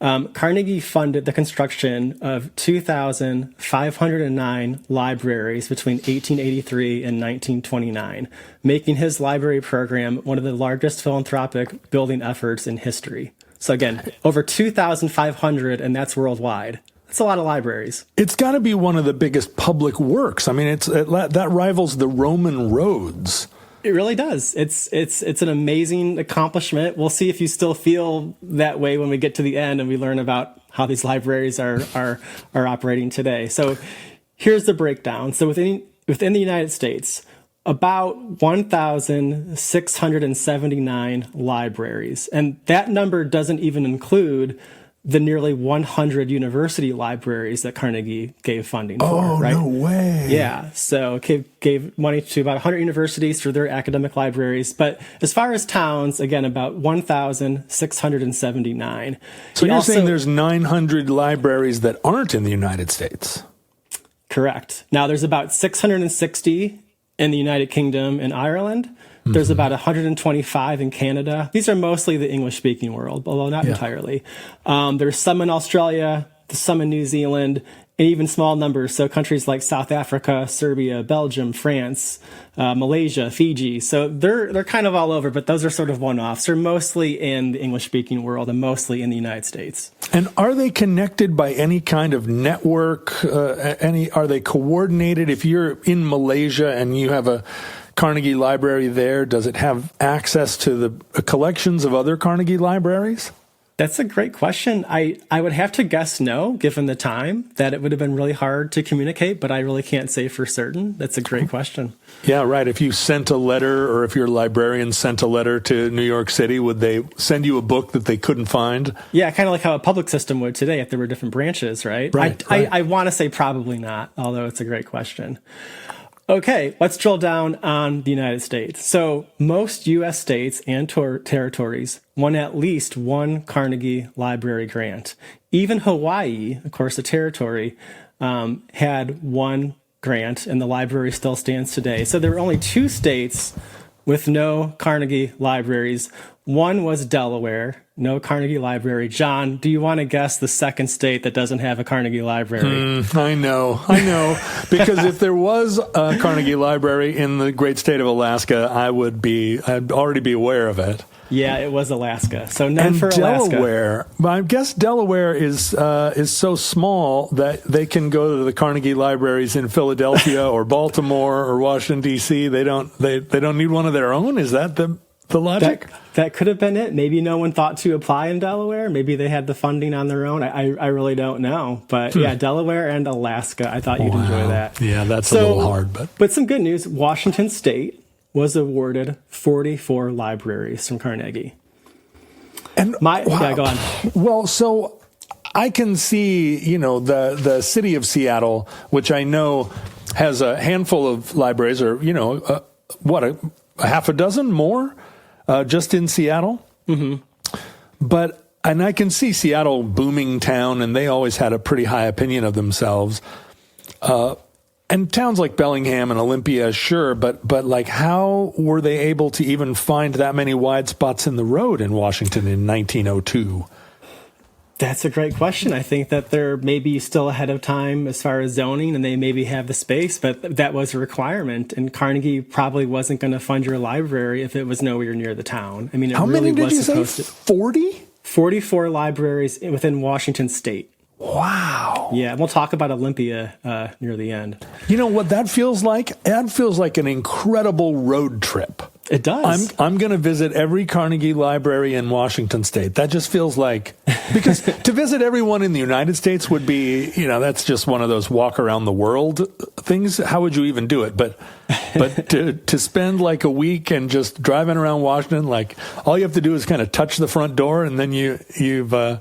Carnegie funded the construction of 2,509 libraries between 1883 and 1929, making his library program one of the largest philanthropic building efforts in history. So again, over 2,500, and that's worldwide. That's a lot of libraries. It's got to be one of the biggest public works. I mean, that rivals the Roman roads. It really does. It's an amazing accomplishment. We'll see if you still feel that way when we get to the end and we learn about how these libraries are operating today. So here's the breakdown. So within the United States, about 1,679 libraries, and that number doesn't even include the nearly 100 university libraries that Carnegie gave funding for, right? Oh, no way. Yeah, so gave money to about 100 universities for their academic libraries. But as far as towns, again, about 1,679. So you're saying there's 900 libraries that aren't in the United States? Correct. Now, there's about 660 in the United Kingdom and Ireland. There's about 125 in Canada. These are mostly the English-speaking world, although not entirely. There's some in Australia, some in New Zealand, and even small numbers. So countries like South Africa, Serbia, Belgium, France, Malaysia, Fiji. So they're kind of all over, but those are sort of one-offs. They're mostly in the English-speaking world and mostly in the United States. And are they connected by any kind of network? Are they coordinated? If you're in Malaysia and you have a Carnegie Library there, does it have access to the collections of other Carnegie libraries? That's a great question. I would have to guess no, given the time, that it would have been really hard to communicate, but I really can't say for certain. That's a great question. Yeah, right. If you sent a letter, or if your librarian sent a letter to New York City, would they send you a book that they couldn't find? Yeah, kind of like how a public system would today if there were different branches, right? Right. I want to say probably not, although it's a great question. Okay, let's drill down on the United States. So most U.S. states and territories won at least one Carnegie Library grant. Even Hawaii, of course, a territory, had one grant, and the library still stands today. So there were only 2 states with no Carnegie libraries. One was Delaware, no Carnegie library. John, do you want to guess the second state that doesn't have a Carnegie library? I know. Because if there was a Carnegie library in the great state of Alaska, I'd already be aware of it. Yeah, it was Alaska. So none for Alaska. Delaware, I guess Delaware is so small that they can go to the Carnegie libraries in Philadelphia or Baltimore or Washington D.C. They don't need one of their own. Is that the logic? That could have been it. Maybe no one thought to apply in Delaware. Maybe they had the funding on their own. I really don't know. But yeah, Delaware and Alaska. I thought you'd enjoy that. Yeah, that's a little hard. But some good news. Washington State was awarded 44 libraries from Carnegie. And yeah, go on. Well, so I can see, the city of Seattle, which I know has a handful of libraries, or a half a dozen more, just in Seattle. Mm-hmm. And I can see Seattle, booming town, and they always had a pretty high opinion of themselves. And towns like Bellingham and Olympia, sure, but like, how were they able to even find that many wide spots in the road in Washington in 1902? That's a great question. I think that they're maybe still ahead of time as far as zoning, and they maybe have the space, but that was a requirement. And Carnegie probably wasn't going to fund your library if it was nowhere near the town. I mean, how many did you say? 40? 44 libraries within Washington State. Wow. Yeah, we'll talk about Olympia near the end. You know what that feels like? That feels like an incredible road trip. It does. I'm going to visit every Carnegie library in Washington State. That just feels like, because to visit everyone in the United States would be, that's just one of those walk around the world things. How would you even do it? But to spend like a week and just driving around Washington, like all you have to do is kind of touch the front door, and then you've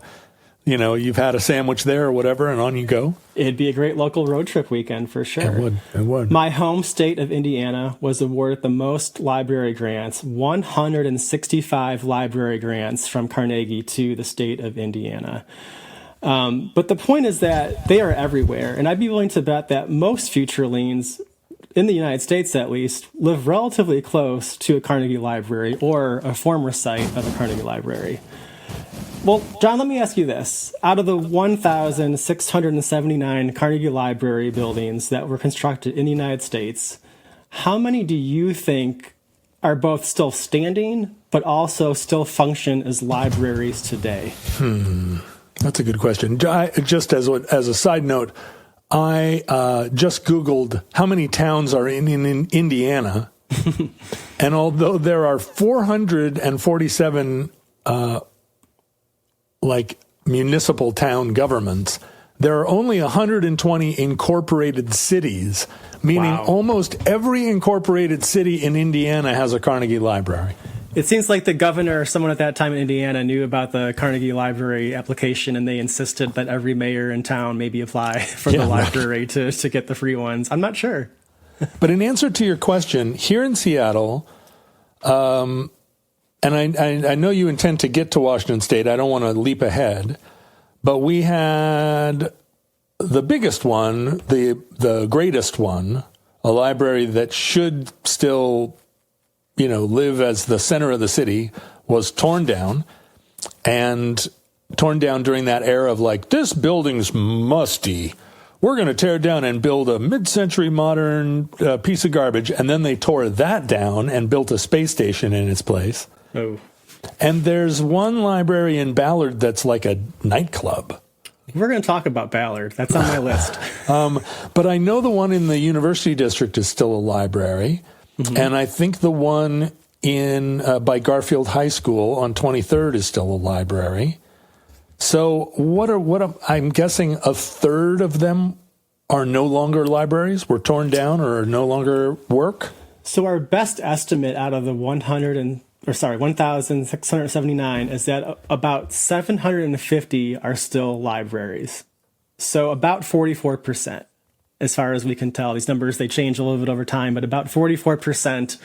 had a sandwich there or whatever, and on you go. It'd be a great local road trip weekend for sure. It would. My home state of Indiana was awarded the most library grants, 165 library grants from Carnegie to the state of Indiana. But the point is that they are everywhere, and I'd be willing to bet that most Futurelings, in the United States at least, live relatively close to a Carnegie library or a former site of a Carnegie library. Well, John, let me ask you this. Out of the 1,679 Carnegie Library buildings that were constructed in the United States, how many do you think are both still standing, but also still function as libraries today? That's a good question. Just as a side note, I just Googled how many towns are in Indiana, and although there are 447 municipal town governments, there are only 120 incorporated cities, meaning almost every incorporated city in Indiana has a Carnegie Library. It seems like the governor or someone at that time in Indiana knew about the Carnegie Library application, and they insisted that every mayor in town maybe apply for the library to get the free ones. I'm not sure. But in answer to your question, here in Seattle, and I know you intend to get to Washington State. I don't want to leap ahead. But we had the biggest one, the greatest one, a library that should still, live as the center of the city, was torn down. And torn down during that era of this building's musty. We're going to tear it down and build a mid-century modern piece of garbage. And then they tore that down and built a space station in its place. Oh. And there's one library in Ballard that's like a nightclub. We're going to talk about Ballard. That's on my list. But I know the one in the University District is still a library. Mm-hmm. And I think the one by Garfield High School on 23rd is still a library. So I'm guessing a third of them are no longer libraries, were torn down or no longer work? So our best estimate out of the 1,679 is that about 750 are still libraries. So about 44%, as far as we can tell. These numbers, they change a little bit over time, but about 44%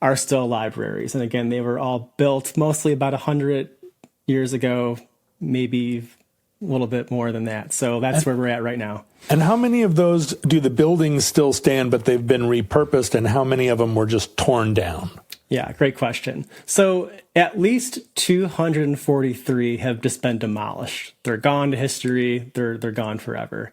are still libraries. And again, they were all built mostly about 100 years ago, maybe little bit more than that. So that's where we're at right now. And how many of those do the buildings still stand, but they've been repurposed, and how many of them were just torn down? Yeah, great question. So at least 243 have just been demolished. They're gone to history. They're gone forever.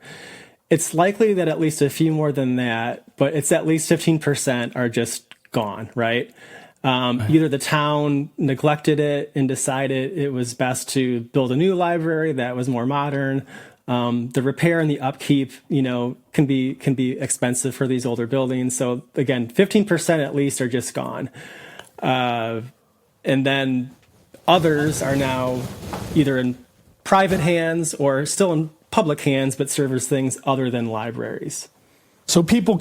It's likely that at least a few more than that, but it's at least 15% are just gone, right? Either the town neglected it and decided it was best to build a new library that was more modern. The repair and the upkeep, can be expensive for these older buildings. So again, 15% at least are just gone. And then others are now either in private hands or still in public hands, but serve as things other than libraries. So people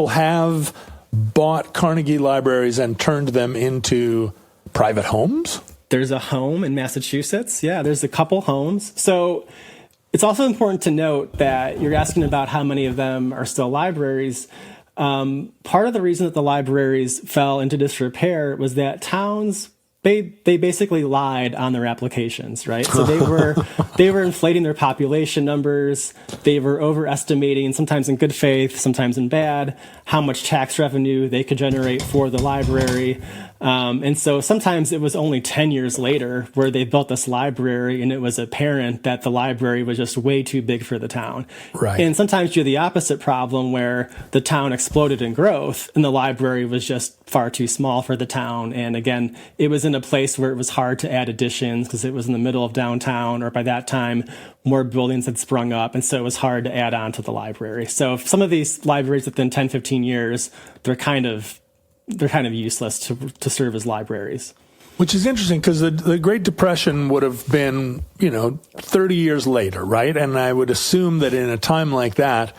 have bought Carnegie libraries and turned them into private homes? There's a home in Massachusetts. Yeah, there's a couple homes. So it's also important to note that you're asking about how many of them are still libraries. Part of the reason that the libraries fell into disrepair was that towns, they basically lied on their applications, right? So they were inflating their population numbers. They were overestimating, sometimes in good faith, sometimes in bad, how much tax revenue they could generate for the library. And so sometimes it was only 10 years later where they built this library and it was apparent that the library was just way too big for the town. Right. And sometimes you have the opposite problem where the town exploded in growth and the library was just far too small for the town. And again, it was in a place where it was hard to add additions because it was in the middle of downtown, or by that time, more buildings had sprung up. And so it was hard to add on to the library. So some of these libraries within 10, 15 years, they're kind of useless to serve as libraries. Which is interesting because the Great Depression would have been, 30 years later, right? And I would assume that in a time like that,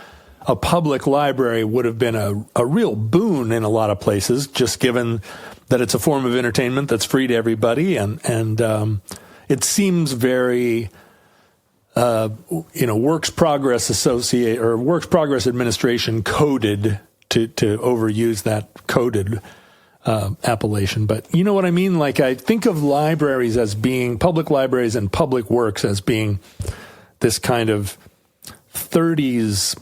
a public library would have been a real boon in a lot of places, just given that it's a form of entertainment that's free to everybody. And it seems very, works progress administration coded to overuse that coded appellation. But you know what I mean? Like, I think of libraries as being, public libraries and public works as being this kind of 30s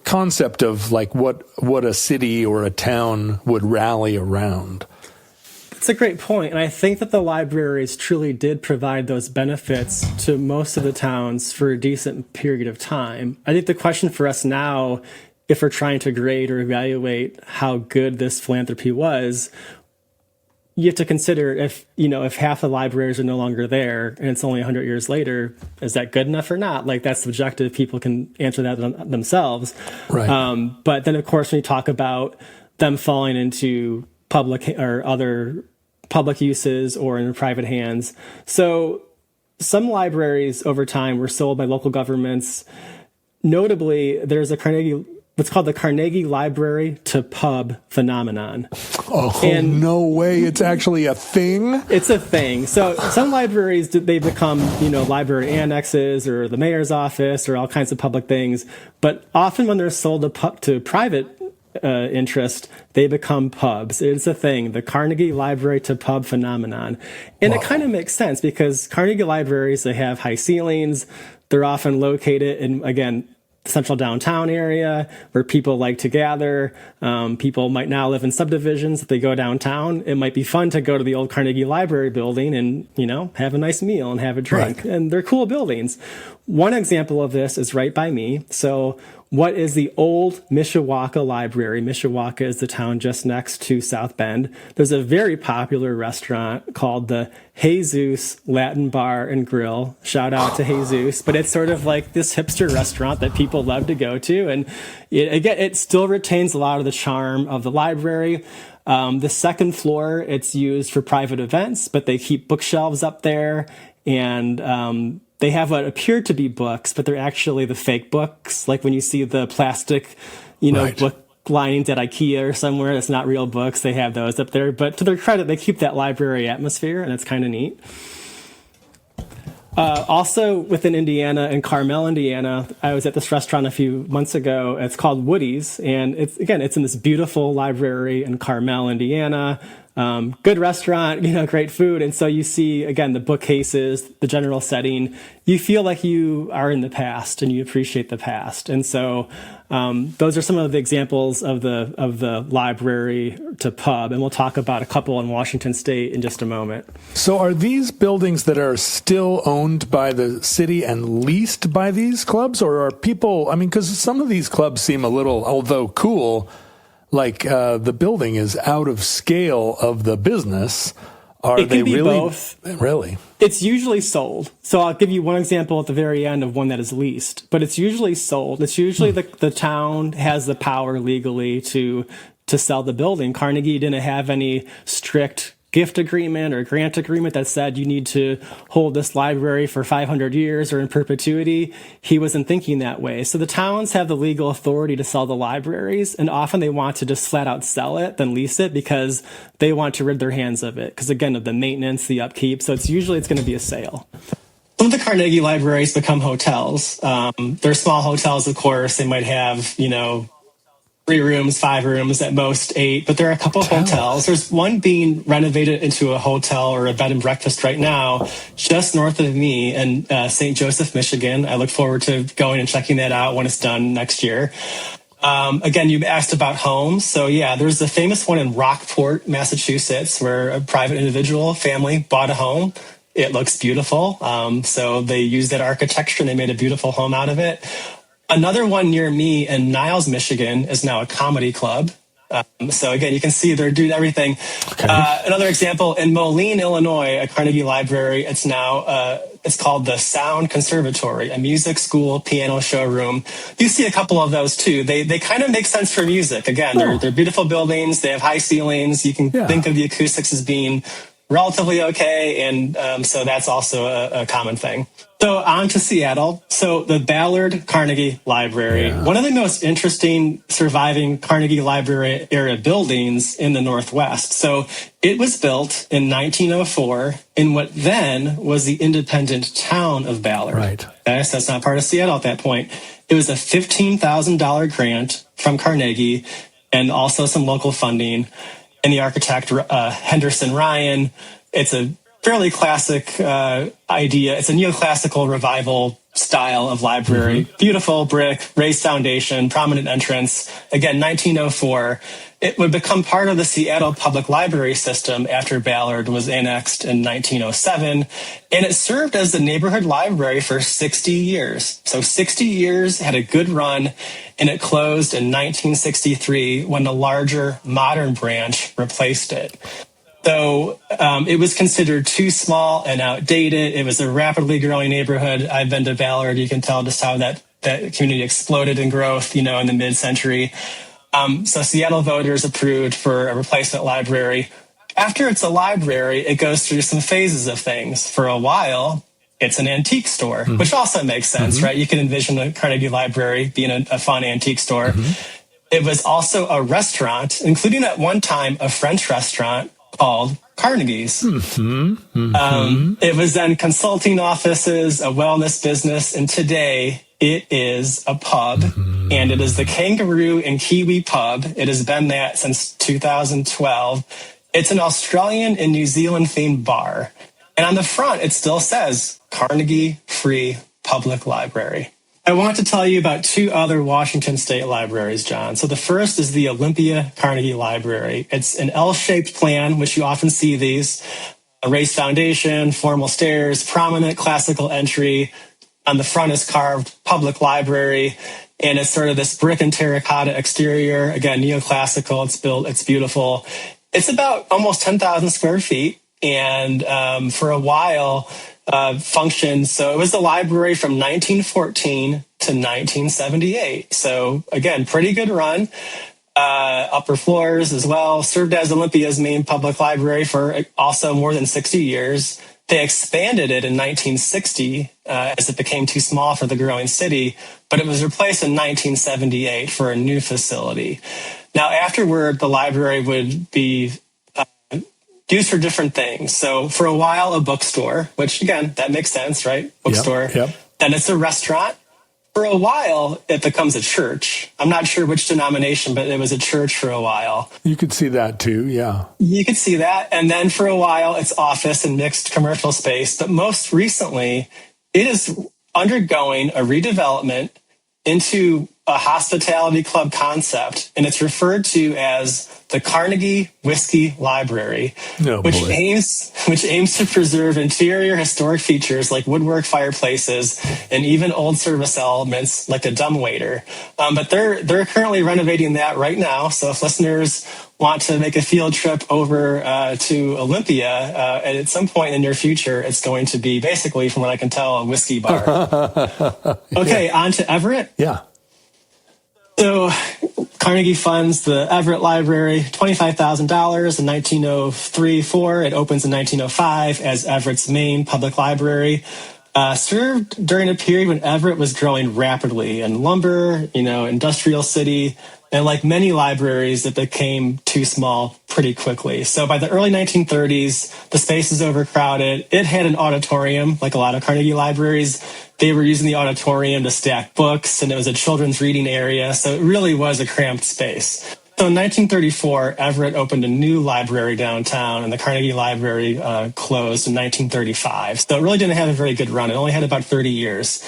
concept of like what a city or a town would rally around. It's a great point. And I think that the libraries truly did provide those benefits to most of the towns for a decent period of time. I think the question for us now, if we're trying to grade or evaluate how good this philanthropy was, you have to consider if half the libraries are no longer there and it's only 100 years later, is that good enough or not? Like, that's subjective. People can answer that themselves. Right. But then, of course, when you talk about them falling into public or other public uses or in private hands. So some libraries over time were sold by local governments. Notably, there's what's called the Carnegie Library to Pub phenomenon. Oh, and no way. It's actually a thing? It's a thing. So some libraries, they become, library annexes or the mayor's office or all kinds of public things. But often when they're sold to private interest, they become pubs. It's a thing, the Carnegie Library to Pub phenomenon. And It kind of makes sense because Carnegie libraries, they have high ceilings. They're often located in, again, central downtown area where people like to gather. People might now live in subdivisions. If they go downtown, it might be fun to go to the old Carnegie Library building and, have a nice meal and have a drink. Right. And they're cool buildings. One example of this is right by me. So what is the old Mishawaka Library? Mishawaka is the town just next to South Bend. There's a very popular restaurant called the Jesus Latin Bar and Grill. Shout out to Jesus. But it's sort of like this hipster restaurant that people love to go to. And it still retains a lot of the charm of the library. The second floor, it's used for private events, but they keep bookshelves up there. And they have what appear to be books, but they're actually the fake books. Like when you see the plastic, right, book linings at IKEA or somewhere, that's not real books. They have those up there. But to their credit, they keep that library atmosphere, and it's kind of neat. Also within Indiana, in Carmel, Indiana, I was at this restaurant a few months ago. It's called Woody's, and it's in this beautiful library in Carmel, Indiana. good restaurant, great food. And so you see, again, the bookcases, the general setting, you feel like you are in the past and you appreciate the past. And so those are some of the examples of the library to pub. And we'll talk about a couple in Washington State in just a moment. So are these buildings that are still owned by the city and leased by these clubs? Or are people, because some of these clubs seem a little, although cool, like the building is out of scale of the business. Are it can they be really? Both. Really? It's usually sold. So I'll give you one example at the very end of one that is leased, but it's usually sold. It's usually the town has the power legally to sell the building. Carnegie didn't have any strict gift agreement or grant agreement that said you need to hold this library for 500 years or in perpetuity. He wasn't thinking that way. So the towns have the legal authority to sell the libraries, and often they want to just flat out sell it than lease it because they want to rid their hands of it. Because again, of the maintenance, the upkeep. So it's going to be a sale. Some of the Carnegie libraries become hotels. They're small hotels, of course. They might have, 3 rooms, 5 rooms, at most 8, but there are a couple hotels. There's one being renovated into a hotel or a bed and breakfast right now, just north of me in St. Joseph, Michigan. I look forward to going and checking that out when it's done next year. Again, you asked about homes. So yeah, there's the famous one in Rockport, Massachusetts, where a private individual family bought a home. It looks beautiful. So they used that architecture and they made a beautiful home out of it. Another one near me in Niles, Michigan is now a comedy club. So again, you can see they're doing everything. Okay. Another example in Moline, Illinois, a Carnegie library. It's now, it's called the Sound Conservatory, a music school piano showroom. You see a couple of those too. They kind of make sense for music. Again, they're beautiful buildings. They have high ceilings. You can think of the acoustics as being relatively okay. And so that's also a common thing. So on to Seattle. So the Ballard Carnegie Library, one of the most interesting surviving Carnegie Library era buildings in the Northwest. So it was built in 1904 in what then was the independent town of Ballard. Right. That's not part of Seattle at that point. It was a $15,000 grant from Carnegie and also some local funding. And the architect, Henderson Ryan, it's a fairly classic idea. It's a neoclassical revival style of library. Mm-hmm. Beautiful brick, raised foundation, prominent entrance. Again, 1904. It would become part of the Seattle Public Library system after Ballard was annexed in 1907. And it served as the neighborhood library for 60 years. So 60 years, had a good run, and it closed in 1963 when the larger modern branch replaced it. So it was considered too small and outdated. It was a rapidly growing neighborhood. I've been to Ballard. You can tell just how that community exploded in growth, in the mid-century. So Seattle voters approved for a replacement library. After it's a library, it goes through some phases of things. For a while, it's an antique store, which also makes sense, right? You can envision a Carnegie Library being a fun antique store. It was also a restaurant, including at one time a French restaurant called Carnegie's. It was then consulting offices, a wellness business, and today it is a pub, and it is the Kangaroo and Kiwi Pub. It has been that since 2012. It's an Australian and New Zealand themed bar. And on the front, it still says Carnegie Free Public Library. I want to tell you about 2 other Washington State libraries, John. So the first is the Olympia Carnegie Library. It's an L-shaped plan, which you often see these. A raised foundation, formal stairs, prominent classical entry. On the front is carved public library, and it's sort of this brick and terracotta exterior. Again, neoclassical. It's beautiful. It's about almost 10,000 square feet, and for a while functioned. So it was the library from 1914 to 1978. So again, pretty good run. Upper floors as well. Served as Olympia's main public library for also more than 60 years. They expanded it in 1960 as it became too small for the growing city, but it was replaced in 1978 for a new facility. Now, afterward, the library would be used for different things. So for a while, a bookstore, which again, that makes sense, right? Bookstore. Yep. Then it's a restaurant. For a while, it becomes a church. I'm not sure which denomination, but it was a church for a while. You could see that too, yeah. You could see that. And then for a while, it's office and mixed commercial space. But most recently, it is undergoing a redevelopment into a hospitality club concept. And it's referred to as the Carnegie Whiskey Library, which aims to preserve interior historic features like woodwork fireplaces and even old service elements like a dumbwaiter. But they're currently renovating that right now. So if listeners want to make a field trip over to Olympia, at some point in the near future, it's going to be basically, from what I can tell, a whiskey bar. Okay, on to Everett. Yeah. So Carnegie funds the Everett Library, $25,000 in 1903-4. It opens in 1905 as Everett's main public library. Served during a period when Everett was growing rapidly in lumber, industrial city. And like many libraries, it became too small pretty quickly. So by the early 1930s, the space is overcrowded. It had an auditorium, like a lot of Carnegie libraries. They were using the auditorium to stack books, and it was a children's reading area. So it really was a cramped space. So in 1934, Everett opened a new library downtown, and the Carnegie Library closed in 1935. So it really didn't have a very good run. It only had about 30 years.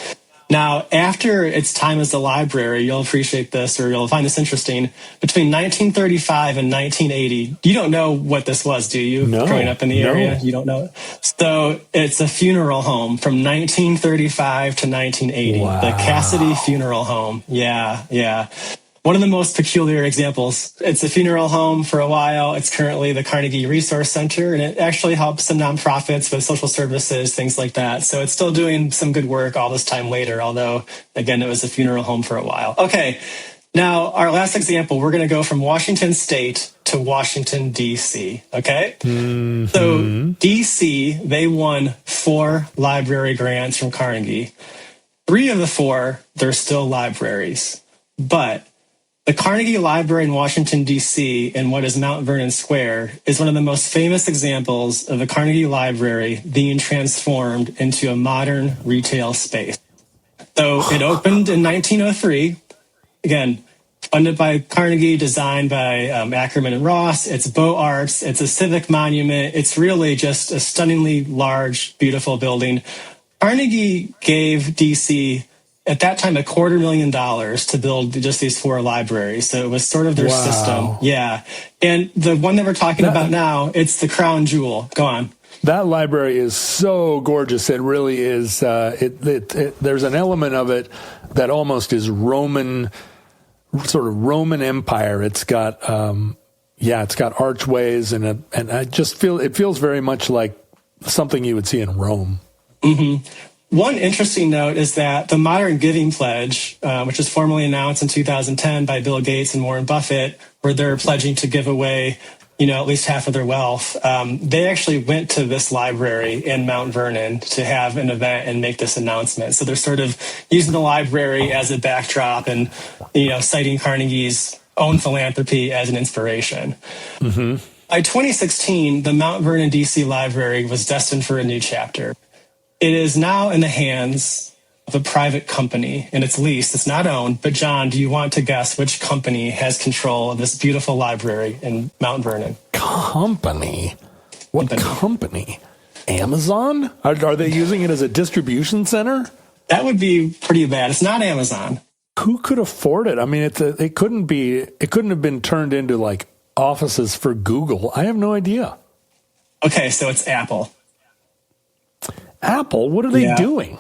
Now, after its time as a library, you'll appreciate this, or you'll find this interesting. Between 1935 and 1980, you don't know what this was, do you? No. Growing up in the area, you don't know it. So it's a funeral home from 1935 to 1980. Wow. The Cassidy Funeral Home. Yeah. One of the most peculiar examples. It's a funeral home for a while. It's currently the Carnegie Resource Center, and it actually helps some nonprofits with social services, things like that. So it's still doing some good work all this time later, although, again, it was a funeral home for a while. Okay, now our last example, we're going to go from Washington State to Washington, D.C., okay? Mm-hmm. So D.C., they won 4 library grants from Carnegie. 3 of the 4, they're still libraries, but the Carnegie Library in Washington, D.C., in what is Mount Vernon Square, is one of the most famous examples of the Carnegie Library being transformed into a modern retail space. So it opened in 1903, again, funded by Carnegie, designed by Ackerman and Ross. It's Beaux Arts. It's a civic monument. It's really just a stunningly large, beautiful building. Carnegie gave D.C. at that time, $250,000 to build just these 4 libraries. So it was sort of their system. Yeah. And the one that we're talking about now, it's the crown jewel. Go on. That library is so gorgeous. It really is. There's an element of it that almost is Roman, sort of Roman Empire. It's got, it's got archways, and I just feel, it feels very much like something you would see in Rome. Mm-hmm. One interesting note is that the Modern Giving Pledge, which was formally announced in 2010 by Bill Gates and Warren Buffett, where they're pledging to give away, at least half of their wealth, they actually went to this library in Mount Vernon to have an event and make this announcement. So they're sort of using the library as a backdrop and, citing Carnegie's own philanthropy as an inspiration. Mm-hmm. By 2016, the Mount Vernon DC Library was destined for a new chapter. It is now in the hands of a private company, and it's leased. It's not owned. But John, do you want to guess which company has control of this beautiful library in Mount Vernon? Company? What company? Amazon? Are they using it as a distribution center? That would be pretty bad. It's not Amazon. Who could afford it? I mean, it couldn't have been turned into like offices for Google. I have no idea. Okay, so it's Apple. Apple? What are they doing?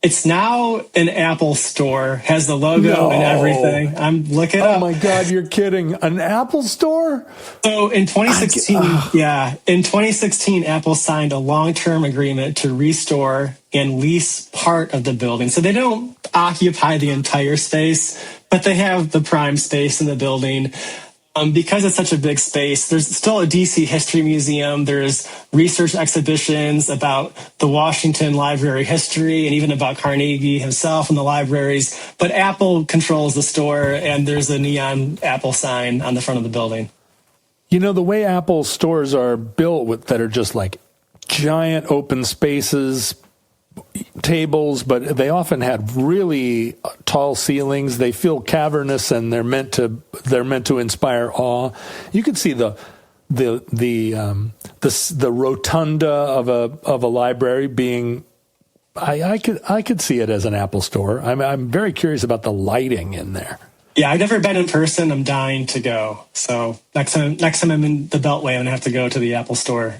It's now an Apple store, has the logo and everything. I'm looking up. Oh my God, you're kidding. An Apple store? So in 2016, in 2016, Apple signed a long-term agreement to restore and lease part of the building. So they don't occupy the entire space, but they have the prime space in the building. Because it's such a big space, there's still a DC History Museum. There's research exhibitions about the Washington Library history and even about Carnegie himself and the libraries. But Apple controls the store, and there's a neon Apple sign on the front of the building. The way Apple stores are built that are just like giant open spaces, tables, but they often had really tall ceilings. They feel cavernous, and they're meant to inspire awe. You could see the rotunda of a library being. I could see it as an Apple store. I'm very curious about the lighting in there. Yeah, I've never been in person. I'm dying to go. So next time I'm in the Beltway, I'm gonna have to go to the Apple store.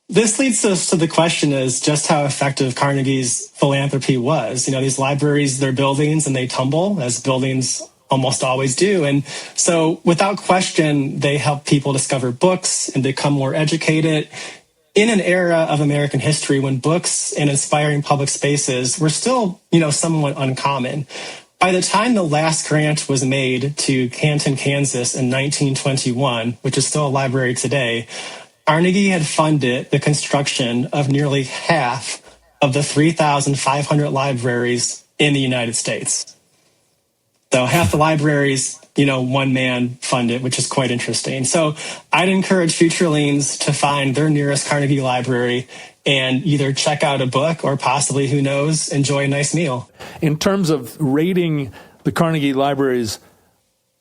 This leads us to the question is just how effective Carnegie's philanthropy was. These libraries, they're buildings and they tumble, as buildings almost always do. And so without question, they help people discover books and become more educated in an era of American history when books and inspiring public spaces were still, somewhat uncommon. By the time the last grant was made to Canton, Kansas in 1921, which is still a library today, Carnegie had funded the construction of nearly half of the 3,500 libraries in the United States. So half the libraries, one man funded, which is quite interesting. So I'd encourage Futurelings to find their nearest Carnegie library and either check out a book or possibly, who knows, enjoy a nice meal. In terms of rating the Carnegie libraries,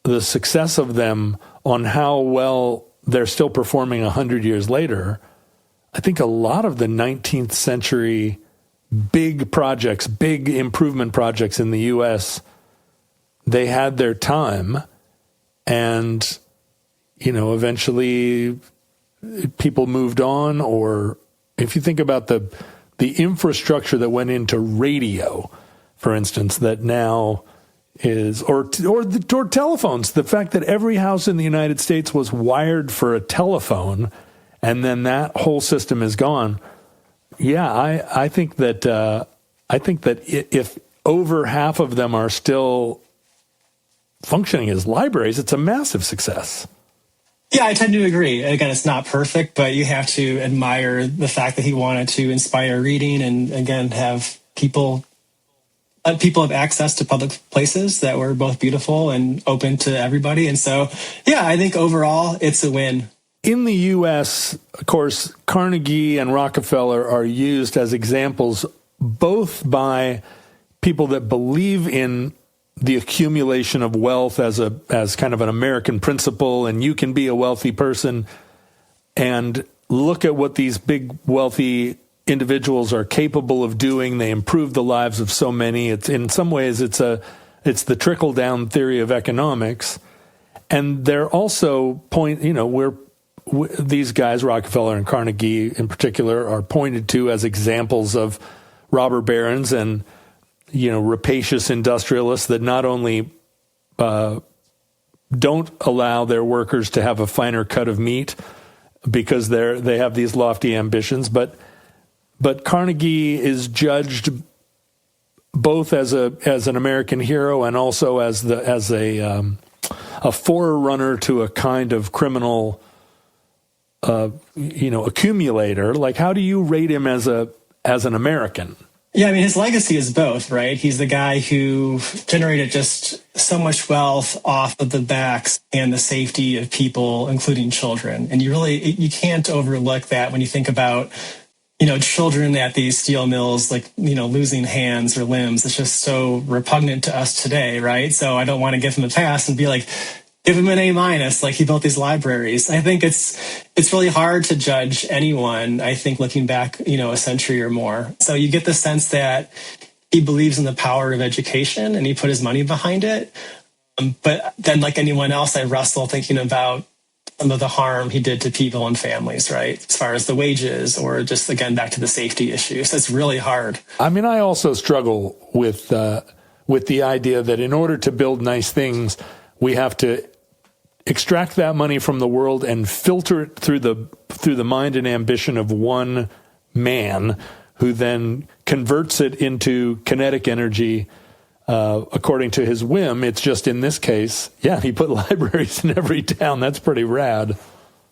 the success of them on how well they're still performing 100 years later, I think a lot of the 19th century big projects, big improvement projects in the U.S., they had their time, and, eventually people moved on. Or if you think about the infrastructure that went into radio, for instance, that now is, or telephones, the fact that every house in the United States was wired for a telephone, and then that whole system is gone. Yeah, I think that if over half of them are still functioning as libraries, it's a massive success. Yeah, I tend to agree. Again, it's not perfect, but you have to admire the fact that he wanted to inspire reading and, again, have people have access to public places that were both beautiful and open to everybody. And so, yeah, I think overall it's a win. In the U.S., of course, Carnegie and Rockefeller are used as examples both by people that believe in the accumulation of wealth as kind of an American principle, and you can be a wealthy person, and look at what these big wealthy individuals are capable of doing. They improve the lives of so many. It's in some ways it's the trickle down theory of economics, and they're also these guys, Rockefeller and Carnegie in particular, are pointed to as examples of robber barons and rapacious industrialists that not only don't allow their workers to have a finer cut of meat because they have these lofty ambitions, but Carnegie is judged both as an American hero and also as a forerunner to a kind of criminal accumulator. Like, how do you rate him as an American? Yeah, I mean, his legacy is both, right? He's the guy who generated just so much wealth off of the backs and the safety of people, including children. And you can't overlook that when you think about, children at these steel mills, losing hands or limbs. It's just so repugnant to us today, right? So I don't want to give him a pass and be like, give him an A-, like he built these libraries. I think it's really hard to judge anyone, I think, looking back, a century or more. So you get the sense that he believes in the power of education and he put his money behind it. But then, like anyone else, I wrestle thinking about some of the harm he did to people and families, right? As far as the wages or just, again, back to the safety issues. It's really hard. I mean, I also struggle with the idea that in order to build nice things, we have to extract that money from the world and filter it through the mind and ambition of one man, who then converts it into kinetic energy according to his whim. It's just, in this case, he put libraries in every town. That's pretty rad.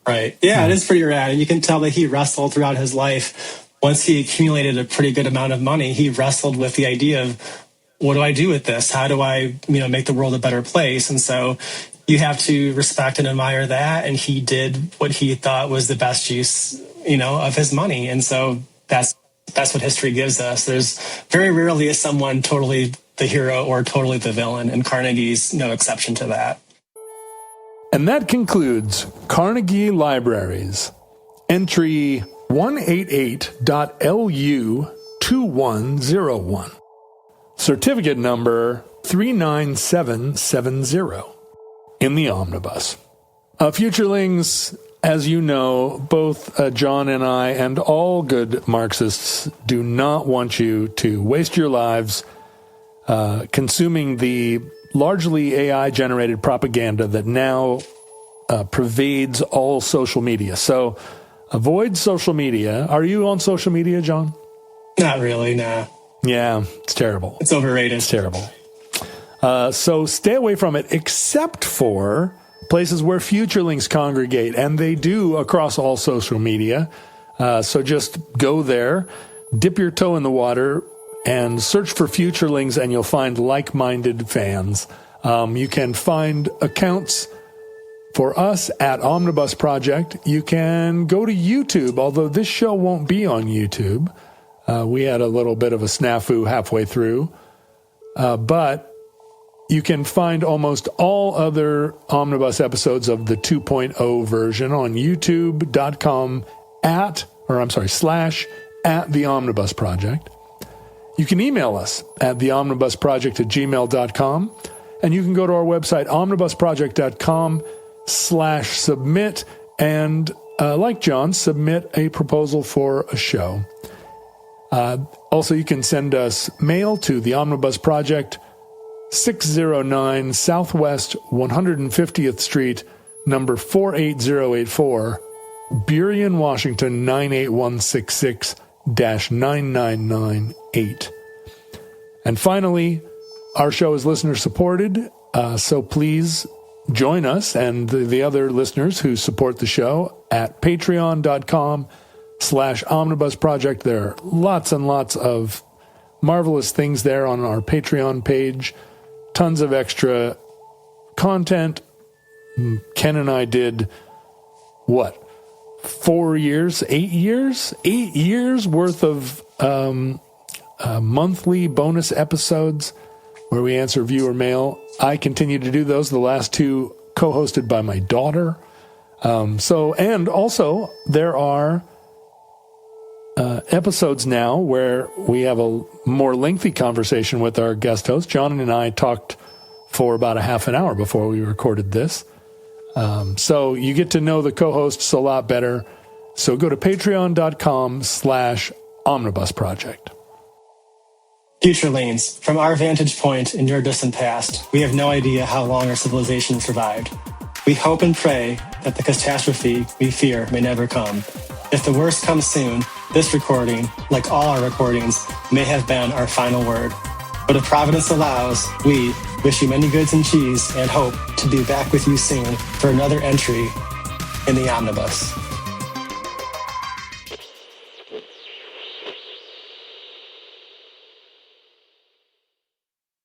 Right. Yeah, it is pretty rad. And you can tell that he wrestled throughout his life. Once he accumulated a pretty good amount of money, he wrestled with the idea of, what do I do with this? How do I, make the world a better place? And so you have to respect and admire that. And he did what he thought was the best use, of his money. And so that's That's what history gives us. There's very rarely is someone totally the hero or totally the villain, and Carnegie's no exception to that. And that concludes Carnegie Libraries, entry 188.LU2101, certificate number 39770 in the omnibus. Futurelings, as you know, both John and I and all good Marxists do not want you to waste your lives consuming the largely AI-generated propaganda that now pervades all social media. So avoid social media. Are you on social media, John? Not really, nah. Yeah, it's terrible. It's overrated. It's terrible. So stay away from it, except for places where Futurelings congregate, and they do across all social media. So just go there, dip your toe in the water, and search for Futurelings, and you'll find like-minded fans. You can find accounts for us at Omnibus Project. You can go to YouTube, although this show won't be on YouTube. We had a little bit of a snafu halfway through. But you can find almost all other Omnibus episodes of the 2.0 version on youtube.com /@ the Omnibus Project. You can email us at theomnibusproject@gmail.com, and you can go to our website, omnibusproject.com/submit, and like John, submit a proposal for a show. Also, you can send us mail to the Omnibus Project, 609 Southwest 150th Street, number 48084, Burien, Washington 98166-9998. And finally, our show is listener supported, so please join us and the other listeners who support the show at patreon.com/Omnibus Project. There are lots and lots of marvelous things there on our Patreon page. Tons of extra content. Ken and I did, 8 years worth of monthly bonus episodes where we answer viewer mail. I continue to do those, the last two co-hosted by my daughter. And also there are episodes now where we have a more lengthy conversation with our guest host. John and I talked for about a half an hour before we recorded this. So you get to know the co-hosts a lot better. So go to patreon.com/Omnibus Project. Futurelings, from our vantage point in your distant past, we have no idea how long our civilization survived. We hope and pray that the catastrophe we fear may never come. If the worst comes soon, this recording, like all our recordings, may have been our final word. But if Providence allows, we wish you many goods and cheese and hope to be back with you soon for another entry in the Omnibus.